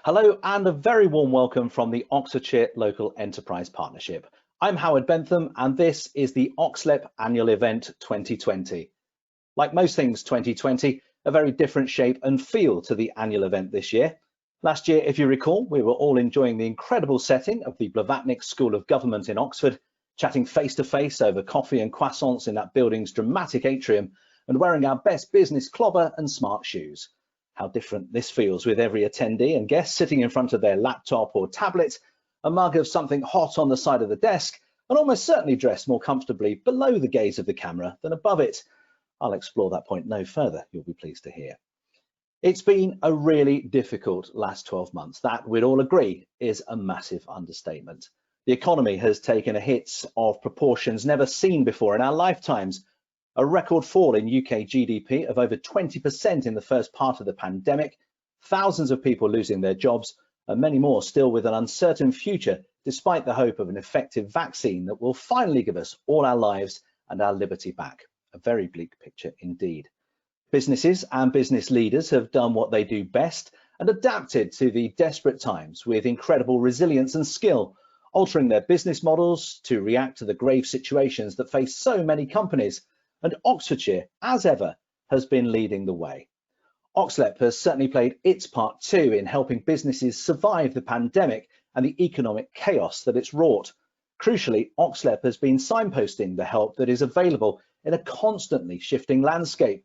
Hello and a very warm welcome from the Oxfordshire Local Enterprise Partnership. I'm Howard Bentham and this is the OxLEP Annual Event 2020. Like most things 2020, a very different shape and feel to the annual event this year. Last year, if you recall, we were all enjoying the incredible setting of the Blavatnik School of Government in Oxford, chatting face to face over coffee and croissants in that building's dramatic atrium and wearing our best business clobber and smart shoes. How different this feels with every attendee and guest sitting in front of their laptop or tablet, a mug of something hot on the side of the desk, and almost certainly dressed more comfortably below the gaze of the camera than above it. I'll explore that point no further, you'll be pleased to hear. It's been a really difficult last 12 months. That, we'd all agree, is a massive understatement. The economy has taken a hit of proportions never seen before in our lifetimes. A record fall in UK GDP of over 20% in the first part of the pandemic, thousands of people losing their jobs, and many more still with an uncertain future, despite the hope of an effective vaccine that will finally give us all our lives and our liberty back. A very bleak picture indeed. Businesses and business leaders have done what they do best and adapted to the desperate times with incredible resilience and skill, altering their business models to react to the grave situations that face so many companies. And Oxfordshire, as ever, has been leading the way. OxLEP has certainly played its part too in helping businesses survive the pandemic and the economic chaos that it's wrought. Crucially, OxLEP has been signposting the help that is available in a constantly shifting landscape.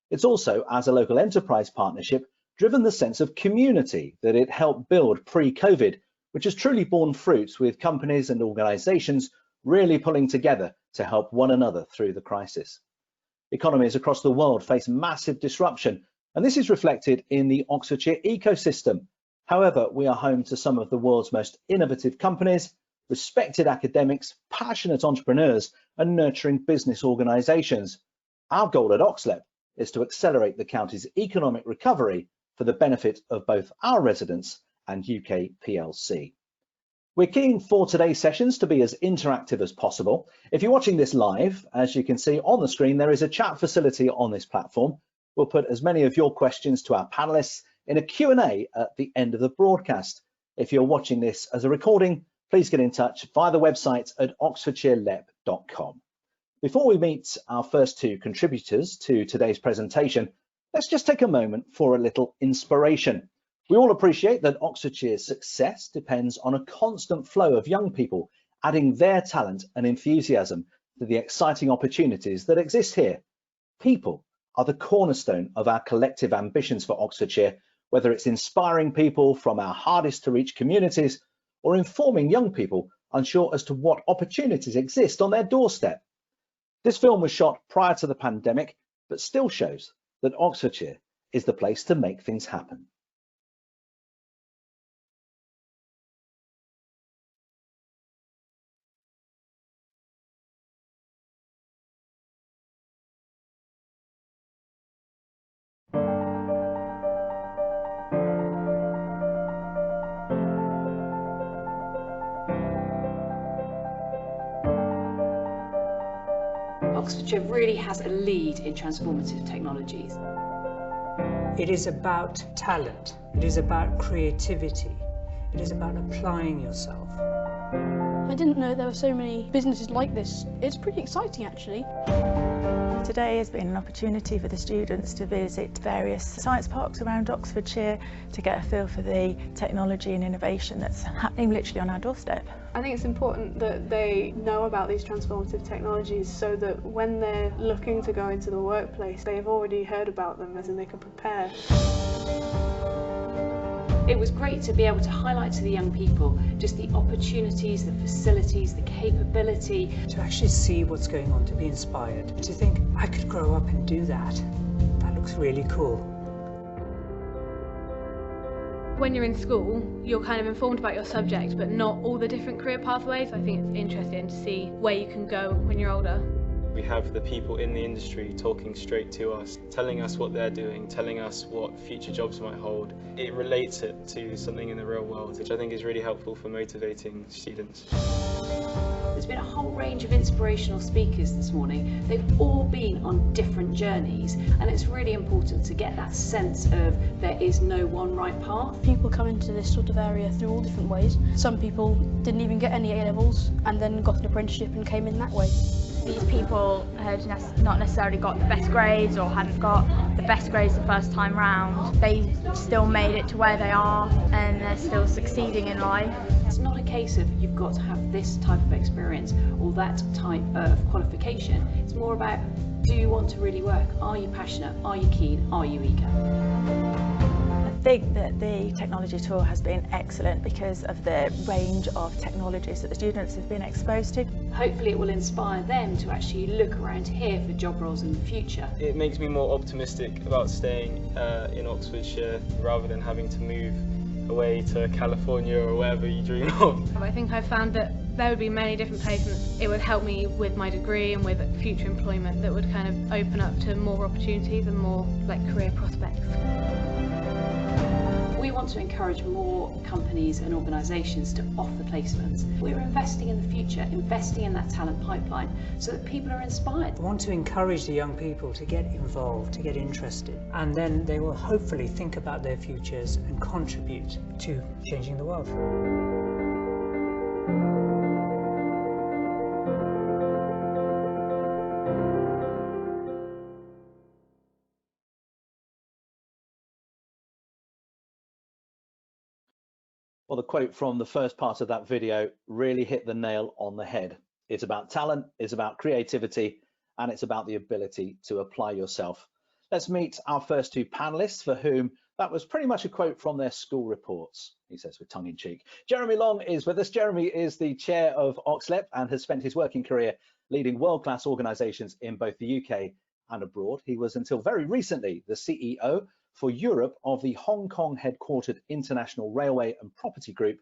It's also, as a local enterprise partnership, driven the sense of community that it helped build pre-COVID, which has truly borne fruit with companies and organisations really pulling together to help one another through the crisis. Economies across the world face massive disruption, and this is reflected in the Oxfordshire ecosystem. However, we are home to some of the world's most innovative companies, respected academics, passionate entrepreneurs, and nurturing business organisations. Our goal at OxLEP is to accelerate the county's economic recovery for the benefit of both our residents and UK PLC. We're keen for today's sessions to be as interactive as possible. If you're watching this live, as you can see on the screen, there is a chat facility on this platform. We'll put as many of your questions to our panelists in a Q&A at the end of the broadcast. If you're watching this as a recording, please get in touch via the website at oxfordshirelep.com. Before we meet our first two contributors to today's presentation, let's just take a moment for a little inspiration. We all appreciate that Oxfordshire's success depends on a constant flow of young people adding their talent and enthusiasm to the exciting opportunities that exist here. People are the cornerstone of our collective ambitions for Oxfordshire, whether it's inspiring people from our hardest to reach communities or informing young people unsure as to what opportunities exist on their doorstep. This film was shot prior to the pandemic, but still shows that Oxfordshire is the place to make things happen. Oxfordshire really has a lead in transformative technologies. It is about talent. It is about creativity. It is about applying yourself. I didn't know there were so many businesses like this. It's pretty exciting, actually. Today has been an opportunity for the students to visit various science parks around Oxfordshire to get a feel for the technology and innovation that's happening literally on our doorstep. I think it's important that they know about these transformative technologies so that when they're looking to go into the workplace, they've already heard about them, as in they can prepare. It was great to be able to highlight to the young people just the opportunities, the facilities, the capability. To actually see what's going on, to be inspired, to think, I could grow up and do that. That looks really cool. When you're in school, you're kind of informed about your subject, but not all the different career pathways. I think it's interesting to see where you can go when you're older. We have the people in the industry talking straight to us, telling us what they're doing, telling us what future jobs might hold. It relates it to something in the real world, which I think is really helpful for motivating students. There's been a whole range range of inspirational speakers this morning. They've all been on different journeys, and it's really important to get that sense of there is no one right path. People come into this sort of area through all different ways. Some people didn't even get any A-levels and then got an apprenticeship and came in that way. These people had not necessarily got the best grades or hadn't got the best grades the first time round. They still made it to where they are and they're still succeeding in life. It's not a case of you've got to have this type of experience or that type of qualification. It's more about, do you want to really work? Are you passionate? Are you keen? Are you eager? I think that the technology tour has been excellent because of the range of technologies that the students have been exposed to. Hopefully it will inspire them to actually look around here for job roles in the future. It makes me more optimistic about staying in Oxfordshire rather than having to move away to California or wherever you dream of. I think I've found that there would be many different placements. It would help me with my degree and with future employment that would kind of open up to more opportunities and more career prospects. We want to encourage more companies and organisations to offer placements. We're investing in the future, investing in that talent pipeline so that people are inspired. I want to encourage the young people to get involved, to get interested, and then they will hopefully think about their futures and contribute to changing the world. Well, the quote from the first part of that video really hit the nail on the head. It's about talent, it's about creativity, and it's about the ability to apply yourself. Let's meet our first two panelists for whom that was pretty much a quote from their school reports, he says with tongue in cheek. Jeremy Long is with us. Jeremy is the chair of OxLEP and has spent his working career leading world-class organisations in both the UK and abroad. He was until very recently the CEO for Europe of the Hong Kong headquartered International Railway and Property Group,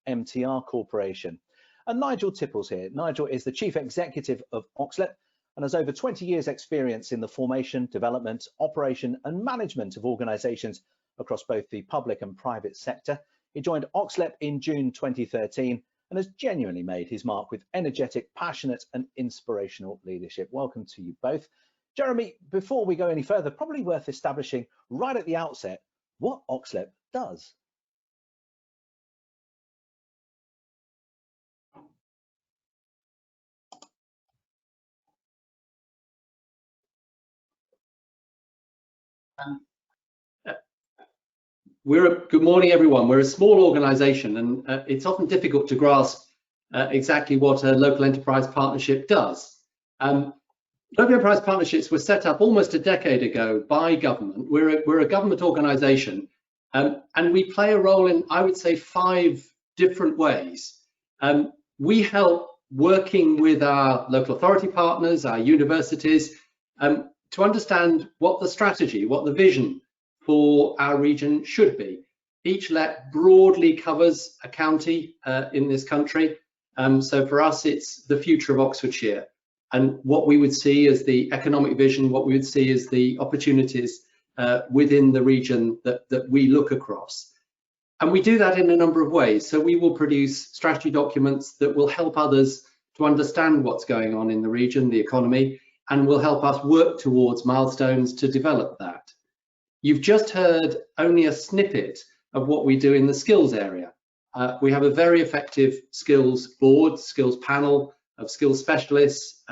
MTR Corporation. And Nigel Tipples here. Nigel is the Chief Executive of OxLEP and has over 20 years experience in the formation, development, operation and management of organisations across both the public and private sector. He joined OxLEP in June 2013 and has genuinely made his mark with energetic, passionate and inspirational leadership. Welcome to you both. Jeremy, before we go any further, probably worth establishing right at the outset what OxLEP does. Good morning, everyone. We're a small organisation, and it's often difficult to grasp exactly what a local enterprise partnership does. Local enterprise partnerships were set up almost a decade ago by government. We're a government organisation, and we play a role in, I would say, 5 different ways. We help working with our local authority partners, our universities, to understand what the strategy, what the vision for our region should be. Each LEP broadly covers a county in this country. So for us, it's the future of Oxfordshire. And what we would see as the economic vision, what we would see as the opportunities within the region that we look across. And we do that in a number of ways. So we will produce strategy documents that will help others to understand what's going on in the region, the economy, and will help us work towards milestones to develop that. You've just heard only a snippet of what we do in the skills area. We have a very effective skills board, skills panel, of skills specialists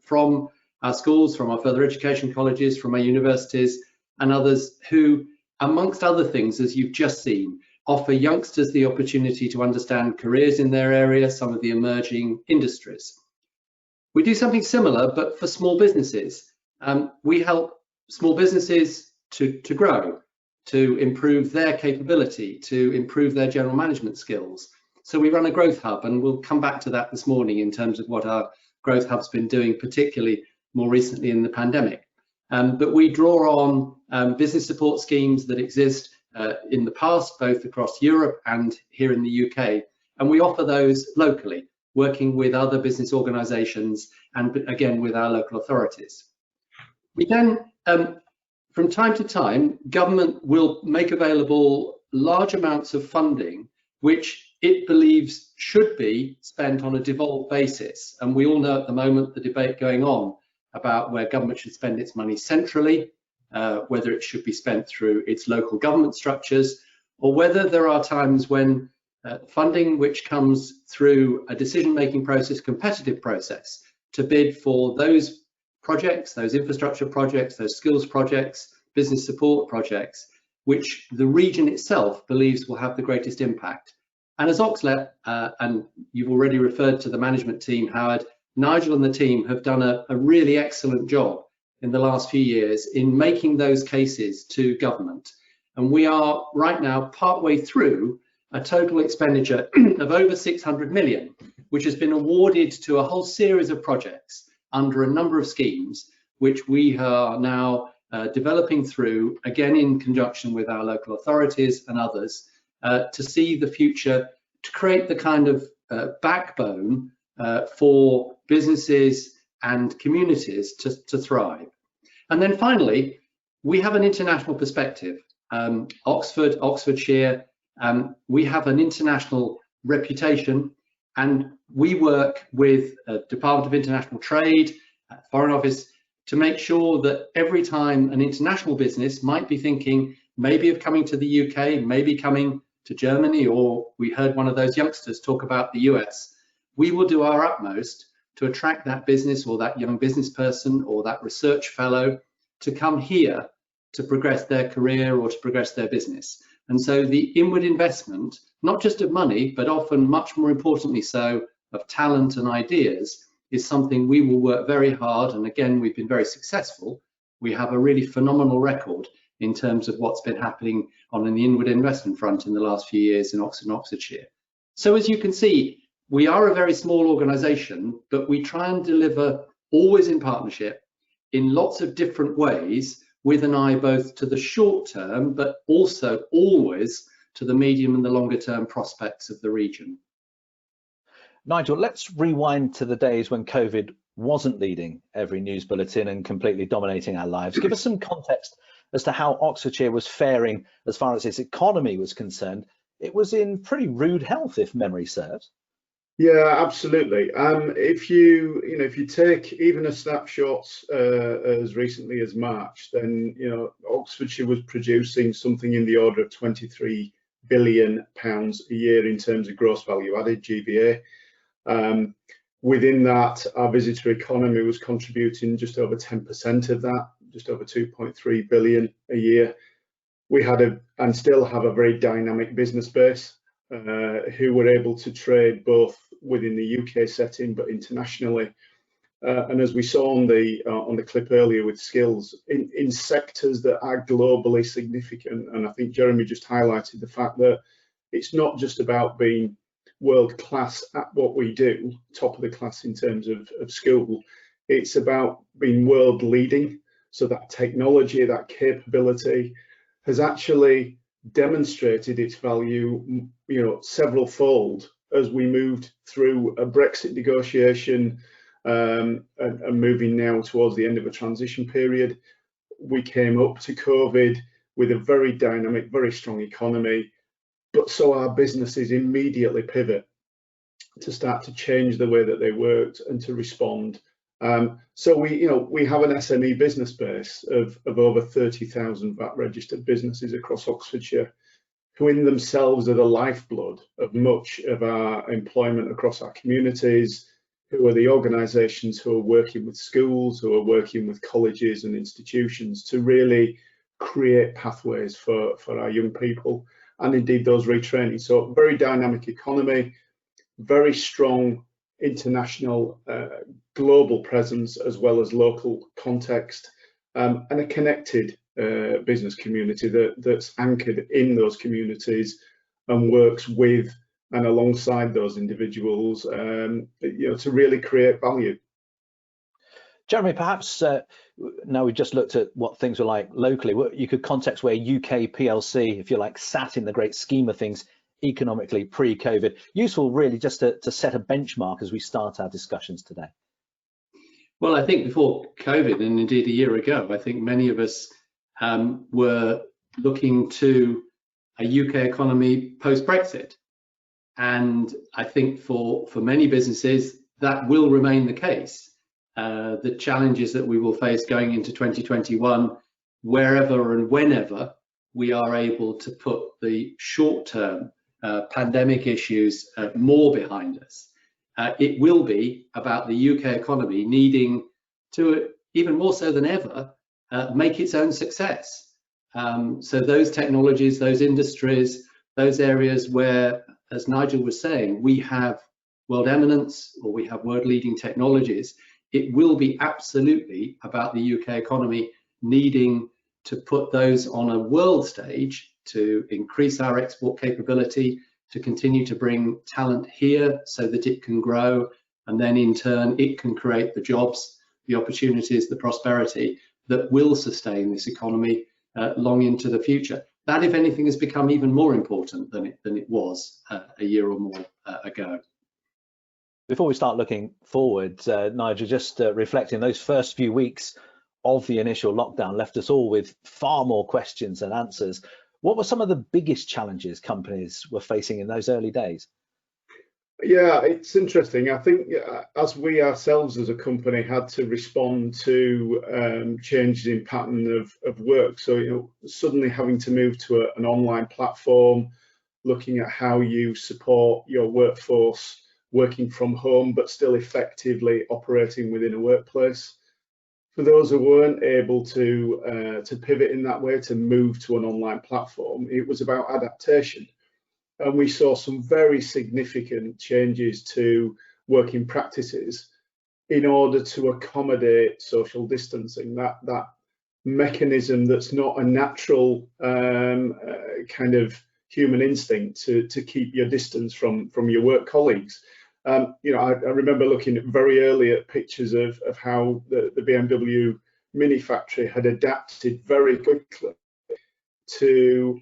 from our schools, from our further education colleges, from our universities and others who, amongst other things, as you've just seen, offer youngsters the opportunity to understand careers in their area, some of the emerging industries. We do something similar, but for small businesses. We help small businesses to grow, to improve their capability, to improve their general management skills. So we run a growth hub, and we'll come back to that this morning in terms of what our growth hub's been doing, particularly more recently in the pandemic. But we draw on business support schemes that exist in the past, both across Europe and here in the UK. And we offer those locally, working with other business organisations and again with our local authorities. We then, from time to time, government will make available large amounts of funding which it believes should be spent on a devolved basis. And we all know at the moment the debate going on about where government should spend its money centrally, whether it should be spent through its local government structures, or whether there are times when funding which comes through a decision-making process, competitive process, to bid for those projects, those infrastructure projects, those skills projects, business support projects, which the region itself believes will have the greatest impact. And as OxLEP, and you've already referred to the management team, Howard, Nigel and the team have done a really excellent job in the last few years in making those cases to government. And we are right now partway through a total expenditure of over 600 million, which has been awarded to a whole series of projects under a number of schemes, which we are now developing through, again in conjunction with our local authorities and others, to see the future, to create the kind of backbone for businesses and communities to thrive. And then finally, we have an international perspective. Oxfordshire, we have an international reputation, and we work with the Department of International Trade, Foreign Office, to make sure that every time an international business might be thinking maybe of coming to the UK, maybe coming to Germany, or we heard one of those youngsters talk about the US, we will do our utmost to attract that business or that young business person or that research fellow to come here to progress their career or to progress their business. And so the inward investment, not just of money, but often much more importantly so of talent and ideas, is something we will work very hard. And again, we've been very successful. We have a really phenomenal record in terms of what's been happening on the inward investment front in the last few years in Oxford and Oxfordshire. So as you can see, we are a very small organisation, but we try and deliver always in partnership in lots of different ways, with an eye both to the short term, but also always to the medium and the longer term prospects of the region. Nigel, let's rewind to the days when COVID wasn't leading every news bulletin and completely dominating our lives. Give us some context as to how Oxfordshire was faring as far as its economy was concerned. It was in pretty rude health, if memory serves. Yeah, absolutely. If you take even a snapshot as recently as March, then Oxfordshire was producing something in the order of £23 billion a year in terms of gross value added, GVA. Within that, our visitor economy was contributing just over 10% of that, just over 2.3 billion a year. We had and still have a very dynamic business base who were able to trade both within the UK setting but internationally. And as we saw on the clip earlier with skills, in sectors that are globally significant, and I think Jeremy just highlighted the fact that it's not just about being world class at what we do, top of the class in terms of school, it's about being world leading. So that technology, that capability has actually demonstrated its value, several fold as we moved through a Brexit negotiation and moving now towards the end of a transition period. We came up to COVID with a very dynamic, very strong economy, but so our businesses immediately pivot to start to change the way that they worked and to respond. So we have an SME business base of over 30,000 VAT registered businesses across Oxfordshire, who in themselves are the lifeblood of much of our employment across our communities, who are the organisations who are working with schools, who are working with colleges and institutions to really create pathways for our young people and indeed those retraining. So very dynamic economy, very strong international global presence as well as local context, and a connected business community that's anchored in those communities and works with and alongside those individuals to really create value. Jeremy, perhaps now we've just looked at what things were like locally, you could context where UK PLC, if you like, sat in the great scheme of things economically pre-COVID. Useful really just to set a benchmark as we start our discussions today. Well, I think before COVID, and indeed a year ago, I think many of us were looking to a UK economy post-Brexit. And I think for many businesses, that will remain the case. The challenges that we will face going into 2021, wherever and whenever we are able to put the short-term pandemic issues more behind us, it will be about the UK economy needing to, even more so than ever, make its own success. So those technologies, those industries, those areas where, as Nigel was saying, we have world eminence or we have world leading technologies, it will be absolutely about the UK economy needing to put those on a world stage to increase our export capability, to continue to bring talent here so that it can grow, and then in turn it can create the jobs, the opportunities, the prosperity that will sustain this economy long into the future. That, if anything, has become even more important than it was a year or more ago. Before we start looking forward, Nigel, just reflecting, those first few weeks of the initial lockdown left us all with far more questions than answers. What were some of the biggest challenges companies were facing in those early days? Yeah, it's interesting. I think as we ourselves as a company had to respond to changes in pattern of work, so suddenly having to move to an online platform, looking at how you support your workforce working from home but still effectively operating within a workplace. For those who weren't able to pivot in that way, to move to an online platform, it was about adaptation. And we saw some very significant changes to working practices in order to accommodate social distancing, that mechanism that's not a natural kind of human instinct to keep your distance from your work colleagues. I remember looking very early at pictures of how the BMW Mini factory had adapted very quickly to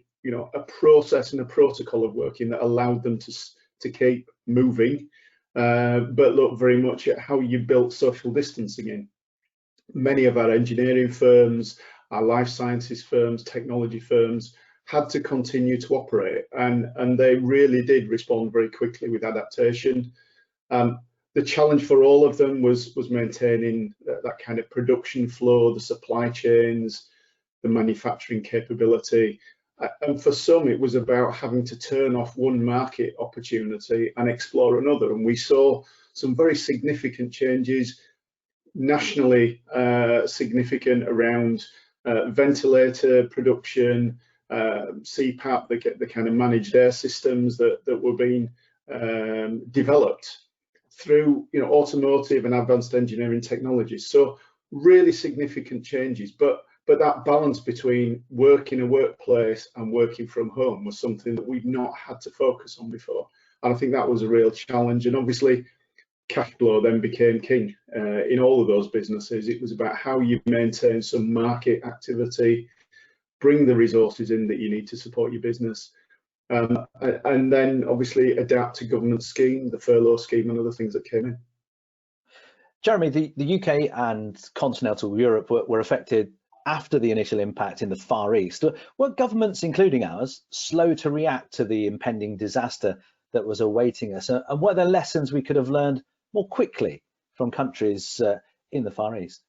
a process and a protocol of working that allowed them to keep moving, but look very much at how you built social distancing in. Many of our engineering firms, our life sciences firms, technology firms had to continue to operate, and they really did respond very quickly with adaptation. The challenge for all of them was maintaining that kind of production flow, the supply chains, the manufacturing capability. And for some, it was about having to turn off one market opportunity and explore another. And we saw some very significant changes nationally, significant around ventilator production, CPAP, the kind of managed air systems that were being developed through automotive and advanced engineering technologies. So really significant changes, but that balance between work in a workplace and working from home was something that we've not had to focus on before. And I think that was a real challenge. And obviously, cash flow then became king in all of those businesses. It was about how you maintain some market activity, bring the resources in that you need to support your business, and then obviously adapt to government scheme, the furlough scheme, and other things that came in. Jeremy, the UK and continental Europe were affected after the initial impact in the Far East. Were governments, including ours, slow to react to the impending disaster that was awaiting us? And were there lessons we could have learned more quickly from countries in the Far East?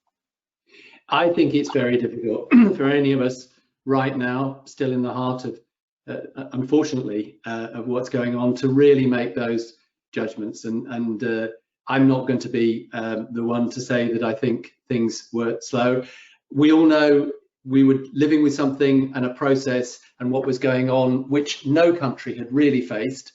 I think it's very difficult for any of us right now, still in the heart of, unfortunately, of what's going on, to really make those judgments. And I'm not going to be the one to say that I think things were slow. We all know we were living with something and a process and what was going on, which no country had really faced.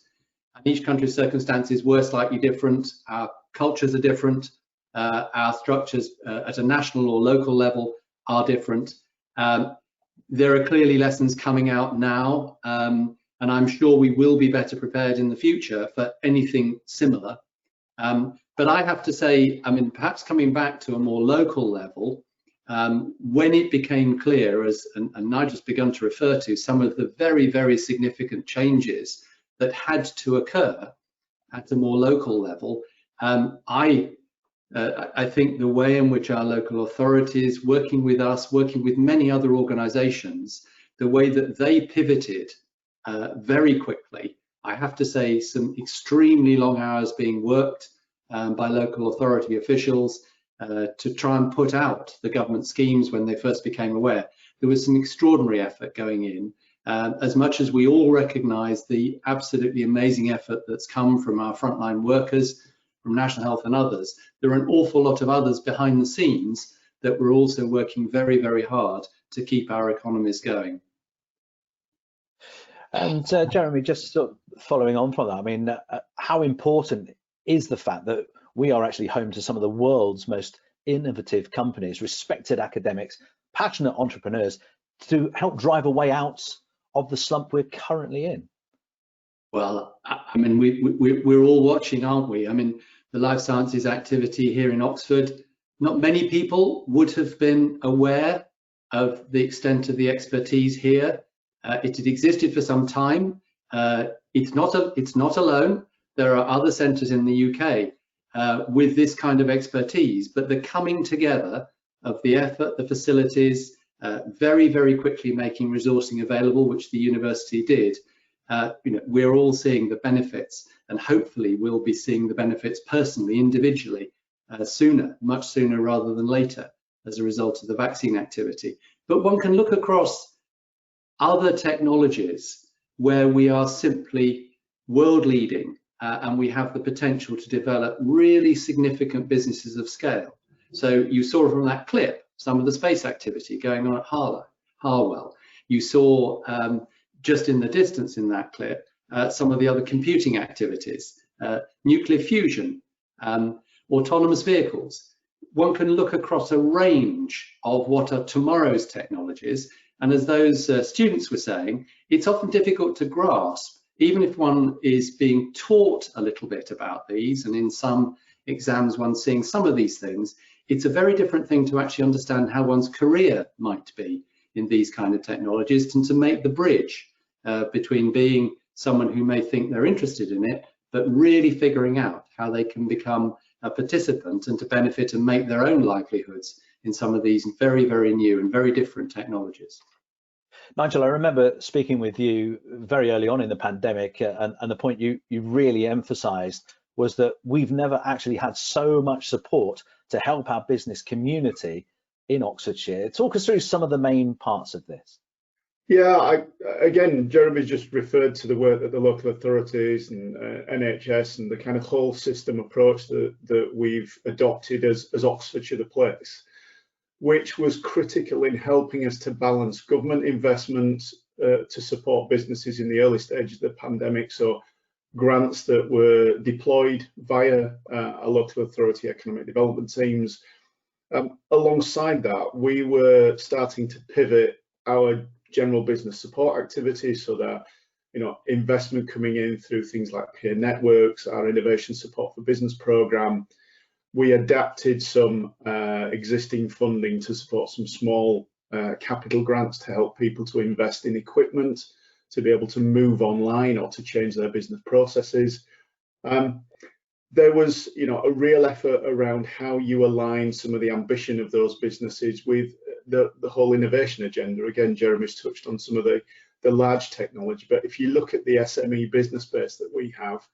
And each country's circumstances were slightly different. Our cultures are different. Our structures at a national or local level are different. There are clearly lessons coming out now, and I'm sure we will be better prepared in the future for anything similar. But I have to say, I mean, perhaps coming back to a more local level, when it became clear, and Nigel's begun to refer to, some of the very, very significant changes that had to occur at a more local level, I think the way in which our local authorities, working with us, working with many other organisations, the way that they pivoted very quickly I have to say, some extremely long hours being worked by local authority officials to try and put out the government schemes when they first became aware. There was some extraordinary effort going in. As much as we all recognise the absolutely amazing effort that's come from our frontline workers, from National Health and others, there are an awful lot of others behind the scenes that were also working very, very hard to keep our economies going. And Jeremy, just sort of following on from that, I mean, how important is the fact that we are actually home to some of the world's most innovative companies, respected academics, passionate entrepreneurs, to help drive a way out of the slump we're currently in? Well, I mean, we're all watching, aren't we? I mean, the life sciences activity here in Oxford, not many people would have been aware of the extent of the expertise here. It had existed for some time. It's not alone. There are other centres in the UK with this kind of expertise, but the coming together of the effort, the facilities, very, very quickly making resourcing available, which the university did. We're all seeing the benefits, and hopefully we'll be seeing the benefits personally, individually, sooner, much sooner rather than later, as a result of the vaccine activity. But one can look across other technologies where we are simply world leading and we have the potential to develop really significant businesses of scale. So you saw from that clip some of the space activity going on at Harwell. You saw just in the distance in that clip some of the other computing activities, nuclear fusion, autonomous vehicles. One can look across a range of what are tomorrow's technologies, and as those students were saying, it's often difficult to grasp, even if one is being taught a little bit about these, and in some exams one's seeing some of these things. It's a very different thing to actually understand how one's career might be in these kind of technologies, and to make the bridge between being someone who may think they're interested in it, but really figuring out how they can become a participant and to benefit and make their own livelihoods in some of these very, very new and very different technologies. Nigel, I remember speaking with you very early on in the pandemic, and the point you really emphasised was that we've never actually had so much support to help our business community in Oxfordshire. Talk us through some of the main parts of this. Yeah, again, Jeremy just referred to the work that the local authorities and NHS and the kind of whole system approach that we've adopted as Oxfordshire the Place, which was critical in helping us to balance government investments to support businesses in the early stages of the pandemic. So grants that were deployed via a local authority economic development teams. Alongside that, we were starting to pivot our general business support activities, so that investment coming in through things like peer networks, our innovation support for business program. We adapted some existing funding to support some small capital grants to help people to invest in equipment to be able to move online or to change their business processes. There was a real effort around how you align some of the ambition of those businesses with the whole innovation agenda. Again, Jeremy's touched on some of the large technology, but if you look at the SME business base that we have,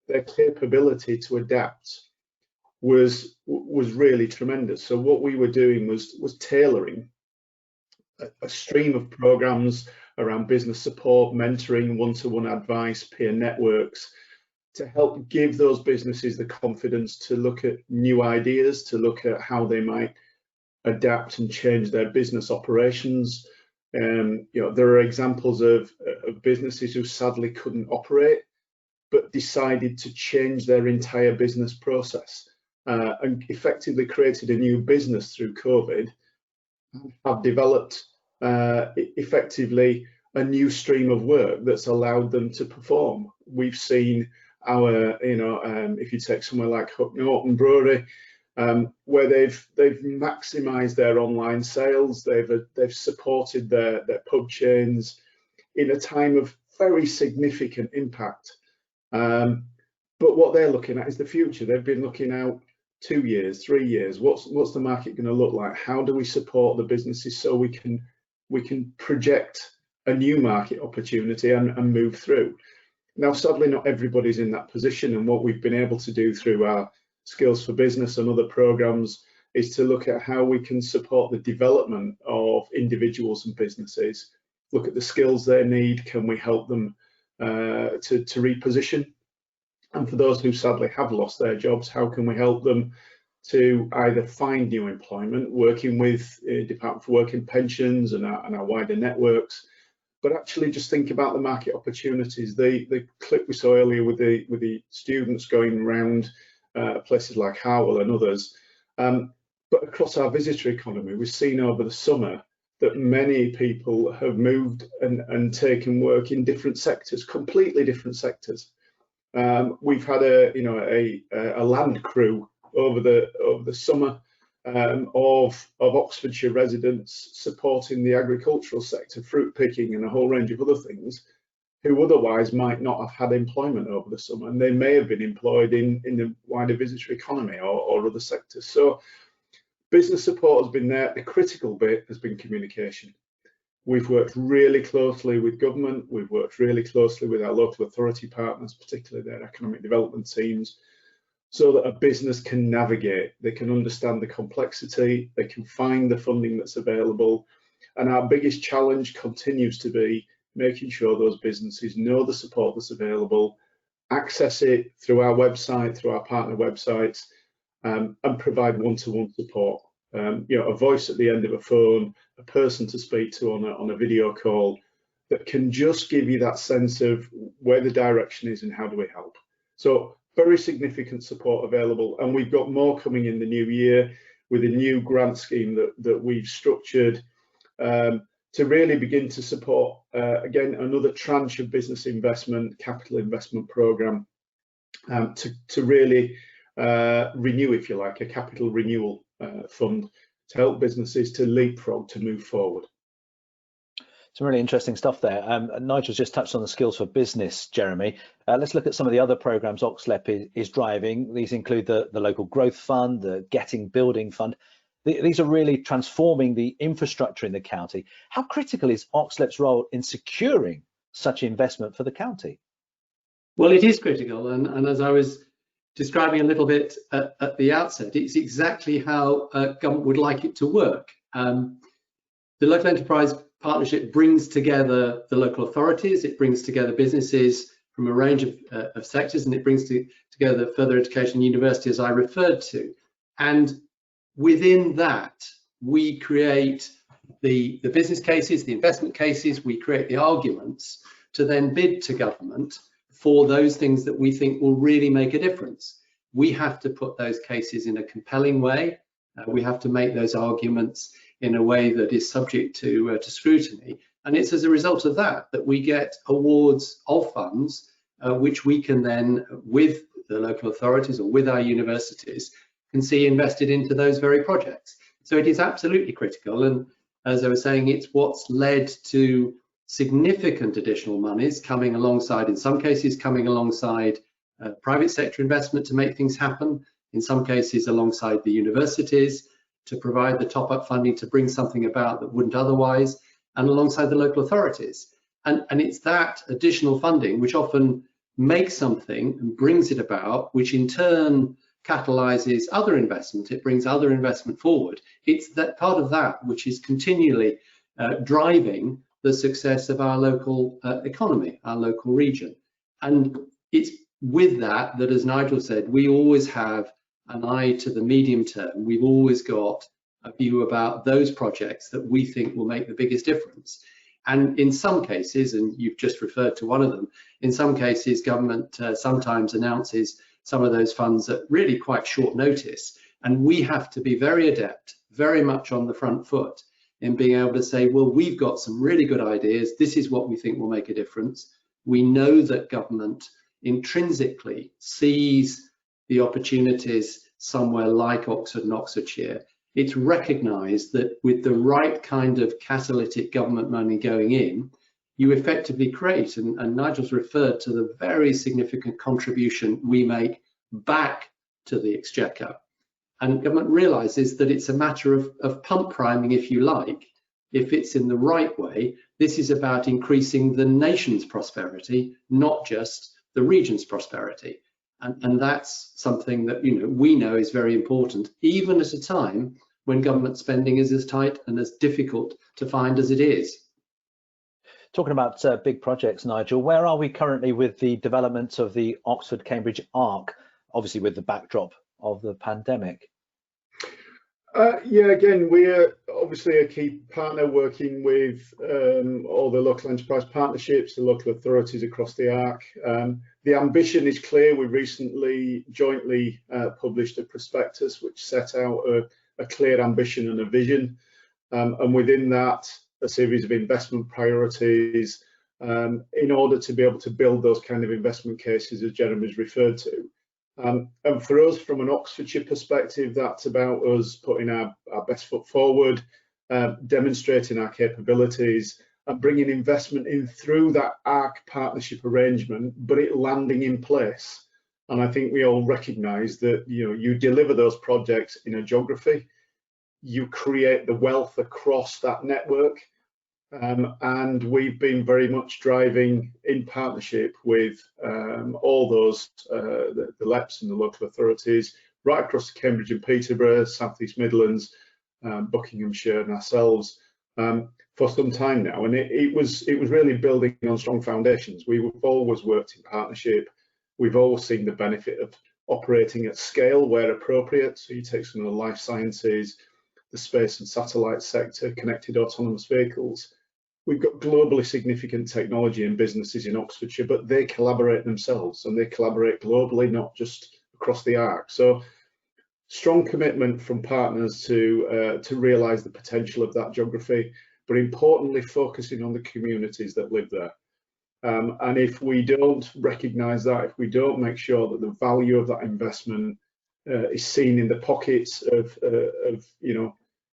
their capability to adapt was really tremendous. So what we were doing was tailoring a stream of programs around business support, mentoring, one-to-one advice, peer networks, to help give those businesses the confidence to look at new ideas, to look at how they might adapt and change their business operations. There are examples of businesses who sadly couldn't operate, but decided to change their entire business process and effectively created a new business through COVID, and have developed effectively a new stream of work that's allowed them to perform. We've seen our, if you take somewhere like Hook Norton Brewery, where they've maximised their online sales, they've supported their pub chains in a time of very significant impact. But what they're looking at is the future. They've been looking out 2 years, 3 years. What's the market going to look like? How do we support the businesses so we can project a new market opportunity and move through? Now, sadly, not everybody's in that position, and what we've been able to do through our Skills for Business and other programs is to look at how we can support the development of individuals and businesses, look at the skills they need, can we help them to reposition? And for those who sadly have lost their jobs, how can we help them to either find new employment, working with Department for Work and Pensions and our wider networks, but actually just think about the market opportunities. The clip we saw earlier with the students going around places like Howell and others, but across our visitor economy, we've seen over the summer that many people have moved and taken work in different sectors, completely different sectors. We've had a land crew over the summer of Oxfordshire residents supporting the agricultural sector, fruit picking and a whole range of other things, who otherwise might not have had employment over the summer, and they may have been employed in the wider visitor economy or other sectors. So business support has been there. The critical bit has been communication. We've worked really closely with government. We've worked really closely with our local authority partners, particularly their economic development teams, so that a business can navigate, they can understand the complexity, they can find the funding that's available. And our biggest challenge continues to be making sure those businesses know the support that's available, access it through our website, through our partner websites, and provide one-to-one support. A voice at the end of a phone, a person to speak to on a video call that can just give you that sense of where the direction is and how do we help. So very significant support available, and we've got more coming in the new year with a new grant scheme that we've structured to really begin to support, again, another tranche of business investment, capital investment programme to really renew, if you like, a capital renewal fund to help businesses to leapfrog, to move forward. Some really interesting stuff there. Nigel's just touched on the Skills for Business, Jeremy. Let's look at some of the other programs OxLEP is driving. These include the Local Growth Fund, the Getting Building Fund. These are really transforming the infrastructure in the county. How critical is OxLEP's role in securing such investment for the county? Well, it is critical, and as I was describing a little bit at the outset, it's exactly how government would like it to work. The Local Enterprise Partnership brings together the local authorities, it brings together businesses from a range of sectors, and it brings together further education and university, as I referred to. And within that, we create the business cases, the investment cases, we create the arguments to then bid to government for those things that we think will really make a difference. We have to put those cases in a compelling way. We have to make those arguments in a way that is subject to scrutiny. And it's as a result of that we get awards of funds, which we can then, with the local authorities or with our universities, can see invested into those very projects. So it is absolutely critical. And as I was saying, it's what's led to significant additional monies coming alongside, in some cases, coming alongside private sector investment to make things happen, in some cases alongside the universities to provide the top-up funding to bring something about that wouldn't otherwise, and alongside the local authorities. And it's that additional funding which often makes something and brings it about, which in turn catalyzes other investment, it brings other investment forward. It's that part of that which is continually driving the success of our local economy, our local region. And it's with that, as Nigel said, we always have an eye to the medium term. We've always got a view about those projects that we think will make the biggest difference. And in some cases, and you've just referred to one of them, in some cases government sometimes announces some of those funds at really quite short notice. And we have to be very adept, very much on the front foot in being able to say, well, we've got some really good ideas. This is what we think will make a difference. We know that government intrinsically sees the opportunities somewhere like Oxford and Oxfordshire. It's recognised that with the right kind of catalytic government money going in, you effectively create, and Nigel's referred to the very significant contribution we make back to the exchequer. And government realises that it's a matter of pump priming, if you like, if it's in the right way, this is about increasing the nation's prosperity, not just the region's prosperity. And that's something that we know is very important, even at a time when government spending is as tight and as difficult to find as it is. Talking about big projects, Nigel, where are we currently with the development of the Oxford-Cambridge ARC, obviously with the backdrop of the pandemic? Yeah, again, we're obviously a key partner working with all the local enterprise partnerships, the local authorities across the ARC. The ambition is clear. We recently jointly published a prospectus which set out a clear ambition and a vision, and within that a series of investment priorities in order to be able to build those kind of investment cases as Jeremy's referred to. And for us, from an Oxfordshire perspective, that's about us putting our best foot forward, demonstrating our capabilities and bringing investment in through that ARC partnership arrangement, but it landing in place. And I think we all recognise that you deliver those projects in a geography, you create the wealth across that network, and we've been very much driving in partnership with all those, the LEPs and the local authorities, right across the Cambridge and Peterborough, South East Midlands, Buckinghamshire and ourselves for some time now. And it was really building on strong foundations. We've always worked in partnership. We've always seen the benefit of operating at scale where appropriate. So you take some of the life sciences, the space and satellite sector, connected autonomous vehicles. We've got globally significant technology and businesses in Oxfordshire, but they collaborate themselves and they collaborate globally, not just across the ARC. So strong commitment from partners to realise the potential of that geography, but importantly focusing on the communities that live there. And if we don't recognise that, if we don't make sure that the value of that investment is seen in the pockets of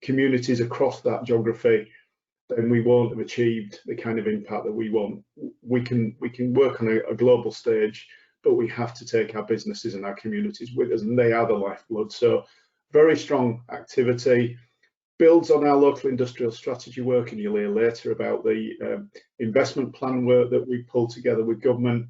communities across that geography, then we won't have achieved the kind of impact that we want. We can work on a global stage, but we have to take our businesses and our communities with us, and they are the lifeblood. So very strong activity, builds on our local industrial strategy work, and you'll hear later about the investment plan work that we pulled together with government.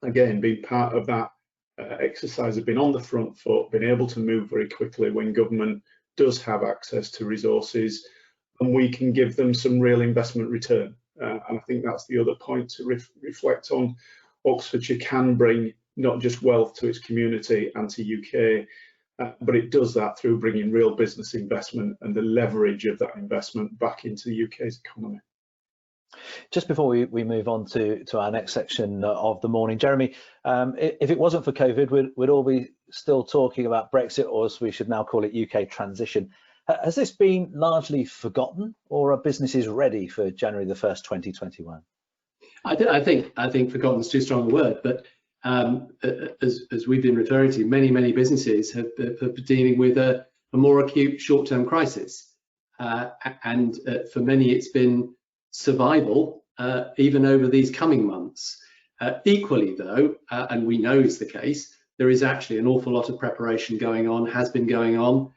Again, being part of that exercise of being on the front foot, being able to move very quickly when government does have access to resources, and we can give them some real investment return. And I think that's the other point to reflect on. Oxfordshire can bring not just wealth to its community and to UK, but it does that through bringing real business investment and the leverage of that investment back into the UK's economy. Just before we move on to our next section of the morning, Jeremy, if it wasn't for COVID, we'd all be still talking about Brexit, or as we should now call it, UK transition. Has this been largely forgotten, or are businesses ready for January the 1st, 2021? I think forgotten is too strong a word, but as we've been referring to, many businesses have been dealing with a more acute short-term crisis, and for many it's been survival even over these coming months. Equally though, and we know is the case, there is actually an awful lot of preparation going on, has been going on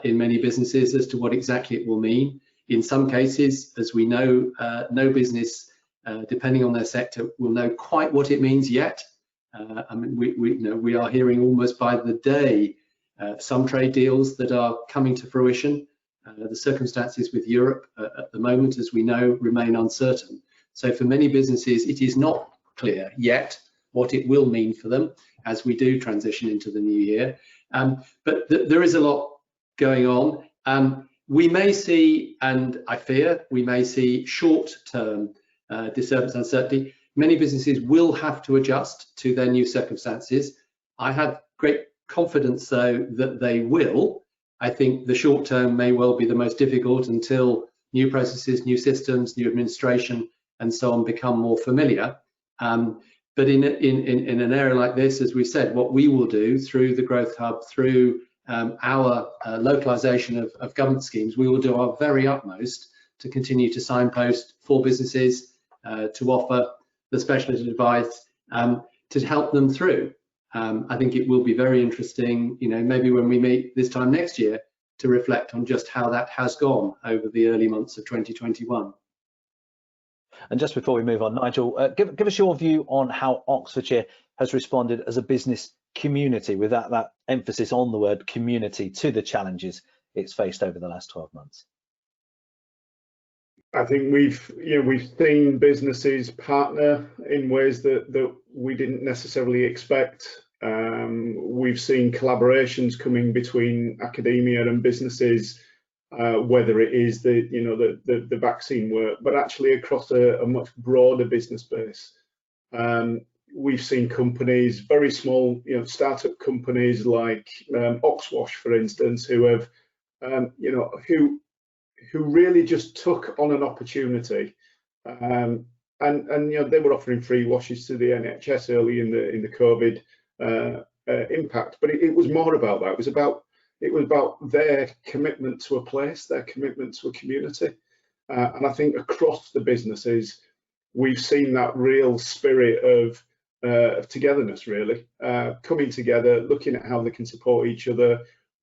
in many businesses as to what exactly it will mean. In some cases, as we know, no business, depending on their sector, will know quite what it means yet. I mean, we are hearing almost by the day some trade deals that are coming to fruition. The circumstances with Europe at the moment, as we know, remain uncertain. So for many businesses, it is not clear yet what it will mean for them as we do transition into the new year. But there is a lot going on. We may see, and I fear, we may see short-term disturbance, uncertainty. Many businesses will have to adjust to their new circumstances. I have great confidence, though, that they will. I think the short term may well be the most difficult until new processes, new systems, new administration, and so on become more familiar. But in an area like this, as we said, what we will do through the Growth Hub, through our localisation of government schemes, we will do our very utmost to continue to signpost for businesses, to offer the specialist advice, to help them through. I think it will be very interesting, maybe when we meet this time next year, to reflect on just how that has gone over the early months of 2021. And just before we move on, Nigel, give us your view on how Oxfordshire has responded as a business community, with that emphasis on the word community, to the challenges it's faced over the last 12 months. I think we've seen businesses partner in ways that we didn't necessarily expect. We've seen collaborations coming between academia and businesses, whether it is the vaccine work, but actually across a much broader business base. We've seen companies, very small, startup companies like Oxwash, for instance, who have, who really just took on an opportunity, and they were offering free washes to the NHS early in the COVID impact. But it was more about that. It was about their commitment to a place, their commitment to a community, and I think across the businesses we've seen that real spirit of togetherness, really, coming together, looking at how they can support each other,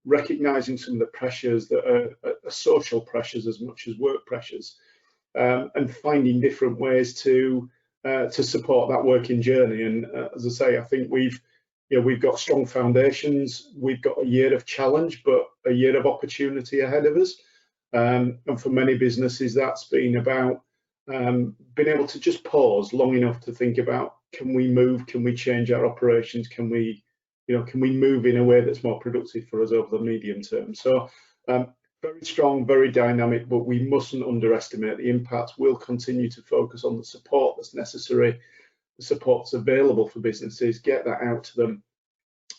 recognising some of the pressures that are social pressures as much as work pressures, and finding different ways to support that working journey. And as I say, I think we've got strong foundations. We've got a year of challenge, but a year of opportunity ahead of us. And for many businesses, that's been about being able to just pause long enough to think about, can we move? Can we change our operations? Can we move in a way that's more productive for us over the medium term? So very strong, very dynamic, but we mustn't underestimate the impact. We'll continue to focus on the support that's necessary, the support that's available for businesses, get that out to them,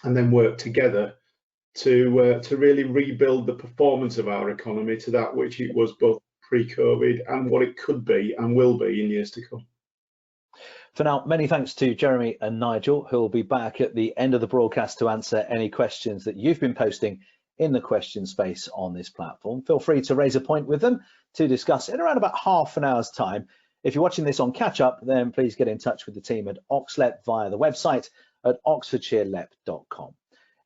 and then work together to really rebuild the performance of our economy to that which it was both pre-COVID and what it could be and will be in years to come. For now, many thanks to Jeremy and Nigel, who will be back at the end of the broadcast to answer any questions that you've been posting in the question space on this platform. Feel free to raise a point with them to discuss in around about half an hour's time. If you're watching this on catch up, then please get in touch with the team at OxLEP via the website at oxfordshirelep.com.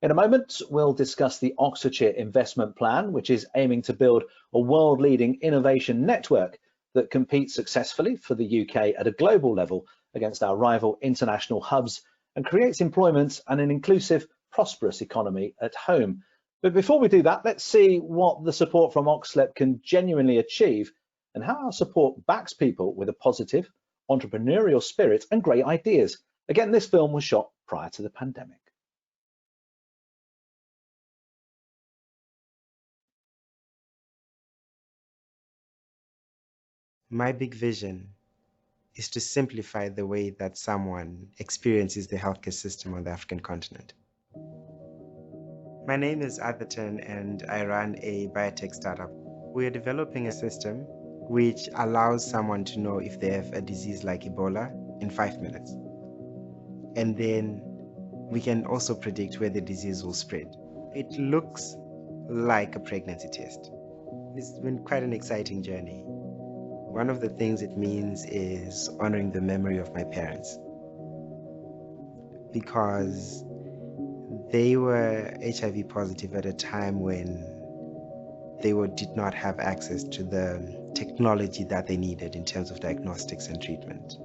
In a moment, we'll discuss the Oxfordshire Investment Plan, which is aiming to build a world-leading innovation network that competes successfully for the UK at a global level against our rival international hubs and creates employment and an inclusive, prosperous economy at home. But before we do that, let's see what the support from OxLEP can genuinely achieve and how our support backs people with a positive, entrepreneurial spirit and great ideas. Again, this film was shot prior to the pandemic. My big vision is to simplify the way that someone experiences the healthcare system on the African continent. My name is Atherton and I run a biotech startup. We are developing a system which allows someone to know if they have a disease like Ebola in 5 minutes. And then we can also predict where the disease will spread. It looks like a pregnancy test. It's been quite an exciting journey. One of the things it means is honoring the memory of my parents, because they were HIV positive at a time when they did not have access to the technology that they needed in terms of diagnostics and treatment.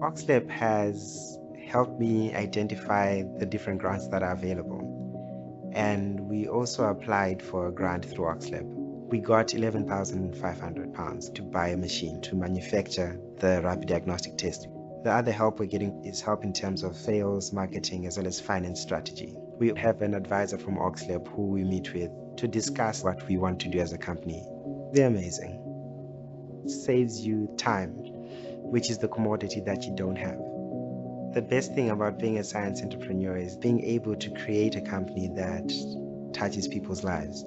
OxLEP has helped me identify the different grants that are available, and we also applied for a grant through OxLEP. We got £11,500 to buy a machine to manufacture the rapid diagnostic test. The other help we're getting is help in terms of sales, marketing, as well as finance strategy. We have an advisor from OxLEP who we meet with to discuss what we want to do as a company. They're amazing. It saves you time, which is the commodity that you don't have. The best thing about being a science entrepreneur is being able to create a company that touches people's lives.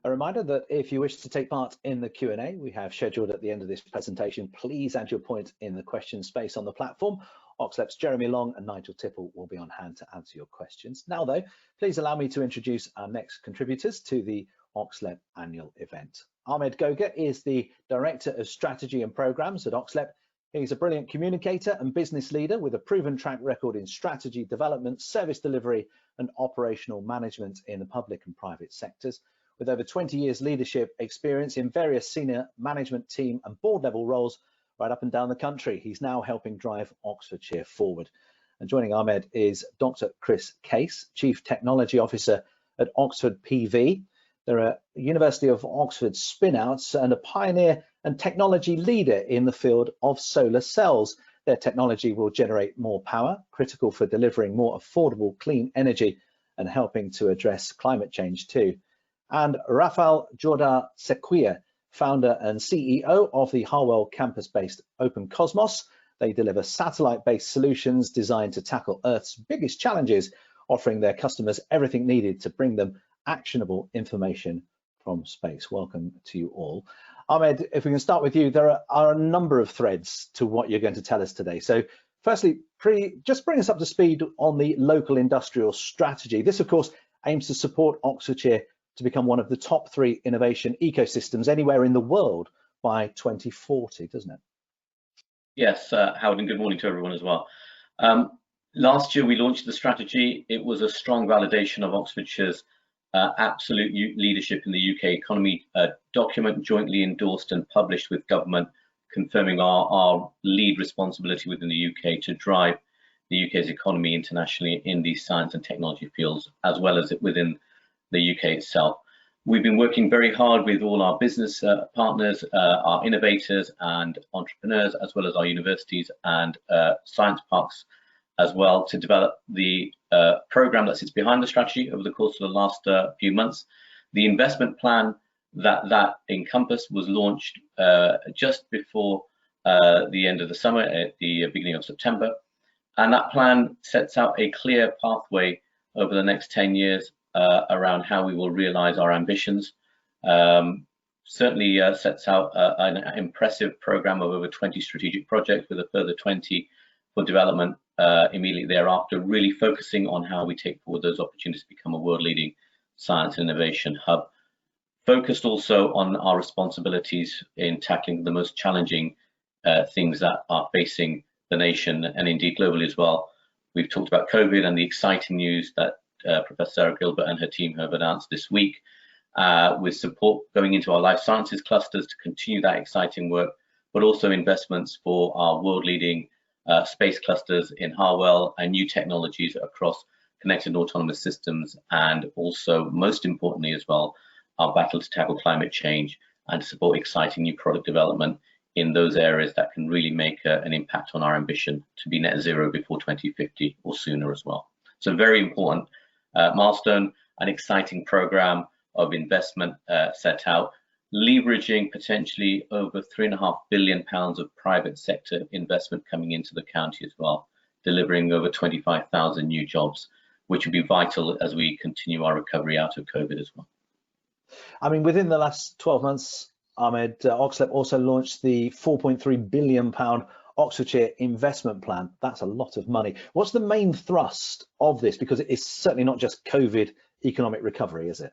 A reminder that if you wish to take part in the Q&A we have scheduled at the end of this presentation, please add your point in the question space on the platform, OxLEP's Jeremy Long and Nigel Tipple will be on hand to answer your questions. Now though, please allow me to introduce our next contributors to the OxLEP annual event. Ahmed Goger is the Director of Strategy and Programmes at OxLEP. He's a brilliant communicator and business leader with a proven track record in strategy development, service delivery and operational management in the public and private sectors. With over 20 years leadership experience in various senior management team and board level roles right up and down the country, he's now helping drive Oxfordshire forward. And joining Ahmed is Dr. Chris Case, Chief Technology Officer at Oxford PV. They're a University of Oxford spin-outs and a pioneer and technology leader in the field of solar cells. Their technology will generate more power, critical for delivering more affordable clean energy and helping to address climate change too. And Rafael Jorda Sequia, founder and CEO of the Harwell campus-based Open Cosmos. They deliver satellite-based solutions designed to tackle Earth's biggest challenges, offering their customers everything needed to bring them actionable information from space. Welcome to you all. Ahmed, if we can start with you, there are a number of threads to what you're going to tell us today. So firstly, just bring us up to speed on the local industrial strategy. This, of course, aims to support Oxfordshire to become one of the top 3 innovation ecosystems anywhere in the world by 2040, doesn't it? Yes, Howard, and good morning to everyone as well. Last year we launched the strategy. It was a strong validation of Oxfordshire's absolute leadership in the UK economy, document jointly endorsed and published with government, confirming our lead responsibility within the UK to drive the UK's economy internationally in these science and technology fields, as well as within the UK itself. We've been working very hard with all our business partners, our innovators and entrepreneurs, as well as our universities and science parks as well, to develop the program that sits behind the strategy over the course of the last few months. The investment plan that encompassed was launched just before the end of the summer, at the beginning of September. And that plan sets out a clear pathway over the next 10 years around how we will realise our ambitions. Certainly sets out an impressive programme of over 20 strategic projects, with a further 20 for development immediately thereafter, really focusing on how we take forward those opportunities to become a world-leading science and innovation hub. Focused also on our responsibilities in tackling the most challenging things that are facing the nation and indeed globally as well. We've talked about COVID and the exciting news that Professor Sarah Gilbert and her team have announced this week, with support going into our life sciences clusters to continue that exciting work, but also investments for our world-leading space clusters in Harwell and new technologies across connected and autonomous systems, and also, most importantly as well, our battle to tackle climate change and to support exciting new product development in those areas that can really make an impact on our ambition to be net zero before 2050 or sooner as well. So very important milestone, an exciting program of investment set out, leveraging potentially over £3.5 billion of private sector investment coming into the county as well, delivering over 25,000 new jobs, which will be vital as we continue our recovery out of COVID as well. I mean, within the last 12 months, Ahmed, OxLEP also launched the £4.3 billion Oxfordshire investment plan. That's a lot of money. What's the main thrust of this? Because it's certainly not just COVID economic recovery, is it?